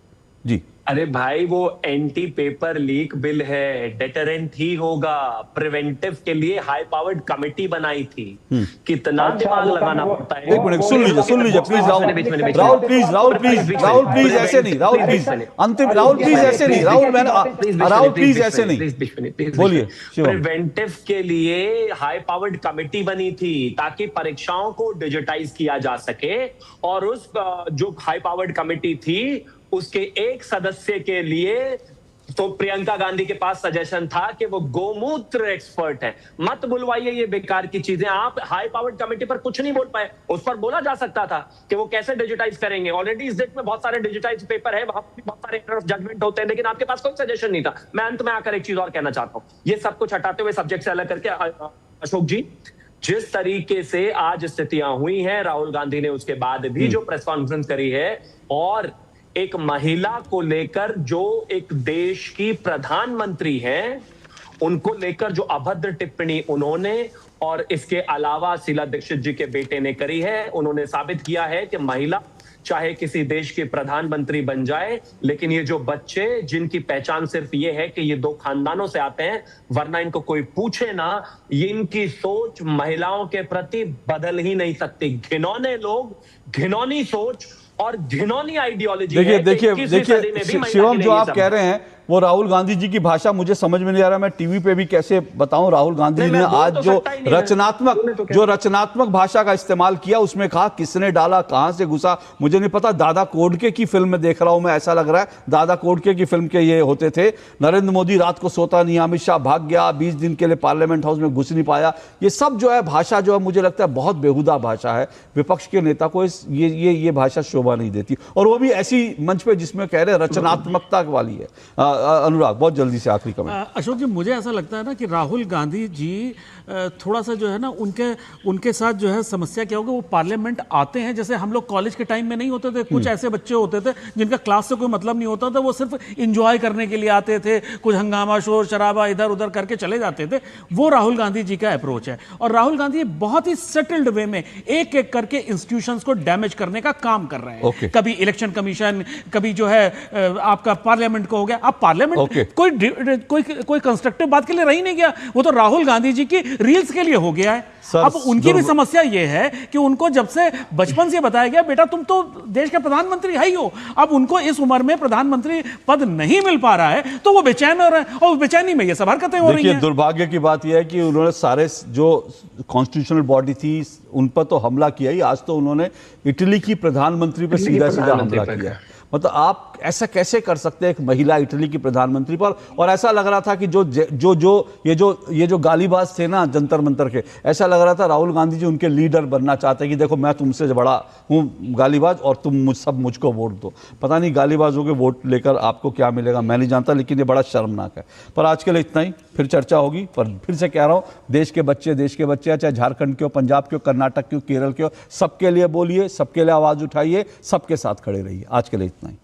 जी, अरे भाई, वो एंटी पेपर लीक बिल है, डेटरेंट ही होगा। प्रिवेंटिव के लिए हाई पावर्ड कमेटी बनाई थी, कितना दिमाग लगाना पड़ता है। एक मिनट, सुन लीजिए प्लीज राहुल प्लीज ऐसे नहीं, राहुल प्लीज अंतिम, राहुल प्लीज ऐसे नहीं, राहुल प्लीज ऐसे नहीं, बोलिए। प्रिवेंटिव के लिए हाई पावर्ड कमेटी बनी थी ताकि परीक्षाओं को डिजिटाइज किया जा सके, और उस जो हाई पावर्ड कमेटी थी उसके एक सदस्य के लिए तो प्रियंका गांधी के पास सजेशन था कि वो गोमूत्र एक्सपर्ट है। मत बुलवाइए ये बेकार की चीजें। आप हाई पावर्ड कमेटी पर कुछ नहीं बोल पाए, उस पर बोला जा सकता था कि वो कैसे डिजिटाइज करेंगे। ऑलरेडी इस डेट में बहुत सारे डिजिटाइज पेपर है, बहुत सारे एरर ऑफ जजमेंट होते हैं, लेकिन आपके पास कोई सजेशन नहीं था। मैं अंत में आकर एक चीज और कहना चाहता हूं, ये सब कुछ हटाते हुए सब्जेक्ट से अलग करके, अशोक जी, जिस तरीके से आज स्थितियां हुई हैं, राहुल गांधी ने उसके बाद भी जो प्रेस कॉन्फ्रेंस करी है, और एक महिला को लेकर जो एक देश की प्रधानमंत्री हैं उनको लेकर जो अभद्र टिप्पणी उन्होंने और इसके अलावा शीला दीक्षित जी के बेटे ने करी है, उन्होंने साबित किया है कि महिला चाहे किसी देश की प्रधानमंत्री बन जाए, लेकिन ये जो बच्चे जिनकी पहचान सिर्फ ये है कि ये दो खानदानों से आते हैं, वरना इनको कोई पूछे ना, ये इनकी सोच महिलाओं के प्रति बदल ही नहीं सकती। घिनौने लोग, घिनौनी सोच और घिनौनी आइडियोलॉजी। देखिए शिवम, जो आप कह रहे हैं वो राहुल गांधी जी की भाषा मुझे समझ में नहीं आ रहा, मैं टीवी पे भी कैसे बताऊं। राहुल गांधी जी ने आज जो रचनात्मक भाषा का इस्तेमाल किया, उसमें कहा किसने डाला, कहां से घुसा, मुझे नहीं पता। दादा कोडके की फिल्म में देख रहा हूं मैं, ऐसा लग रहा है दादा कोडके की फिल्म के ये होते थे। नरेंद्र मोदी रात को सोता नहीं, अमित शाह भाग गया, 20 दिन के लिए पार्लियामेंट हाउस में घुस नहीं पाया। ये सब जो है भाषा जो है मुझे लगता है बहुत बेहुदा भाषा है। विपक्ष के नेता को ये भाषा शोभा नहीं देती, और वो भी ऐसी मंच पे जिसमें कह रहे रचनात्मकता वाली है। अनुराग, बहुत जल्दी से आखिरी कमेंट। अशोक जी, मुझे ऐसा लगता है ना कि राहुल गांधी जी थोड़ा सा जो है ना, उनके साथ जो है समस्या क्या होगी, वो पार्लियामेंट आते हैं, जैसे हम लोग कॉलेज के टाइम में नहीं होते थे, कुछ ऐसे बच्चे होते थे जिनका क्लास से कोई मतलब नहीं होता था, वो सिर्फ इंजॉय करने के लिए आते थे, कुछ हंगामा शोर शराबा इधर उधर करके चले जाते थे। वो राहुल गांधी जी का अप्रोच है, और राहुल गांधी बहुत ही सेटल्ड वे में एक एक करके इंस्टीट्यूशंस को डैमेज करने का काम कर रहे हैं। कभी इलेक्शन कमीशन, कभी जो है आपका पार्लियामेंट को हो गया। अब पार्लियामेंट कोई कंस्ट्रक्टिव बात के लिए रही नहीं गया, वो तो राहुल गांधी जी की रील्स के लिए हो गया है। अब उनकी भी समस्या यह है कि उनको जब से बचपन से बताया गया, बेटा तुम तो देश के प्रधानमंत्री है ही हो, अब उनको इस उम्र में प्रधानमंत्री पद नहीं मिल पा रहा है, तो वो बेचैन हो रहे हैं, और बेचैनी में ये सब हरकतें हो रही हैं। दुर्भाग्य की बात यह है कि उन्होंने सारे जो कॉन्स्टिट्यूशनल बॉडी थी उन पर तो हमला किया ही, आज तो उन्होंने इटली की प्रधानमंत्री पर सीधा हमला किया। मतलब आप ऐसा कैसे कर सकते हैं एक महिला इटली की प्रधानमंत्री पर? और ऐसा लग रहा था कि ये जो गालीबाज थे ना जंतर मंतर के, ऐसा लग रहा था राहुल गांधी जी उनके लीडर बनना चाहते हैं कि देखो मैं तुमसे बड़ा हूं गालीबाज और तुम मुझको वोट दो। पता नहीं गालीबाजों के वोट लेकर आपको क्या मिलेगा, मैं नहीं जानता, लेकिन ये बड़ा शर्मनाक है। पर आज के लिए इतना ही, फिर चर्चा होगी। पर फिर से कह रहा हूं, देश के बच्चे चाहे झारखंड के हो, पंजाब के हो, कर्नाटक के हो, केरल के हो, सबके लिए बोलिए, सबके लिए आवाज उठाइए, सबके साथ खड़े रहिए। आज के लिए इतना ही।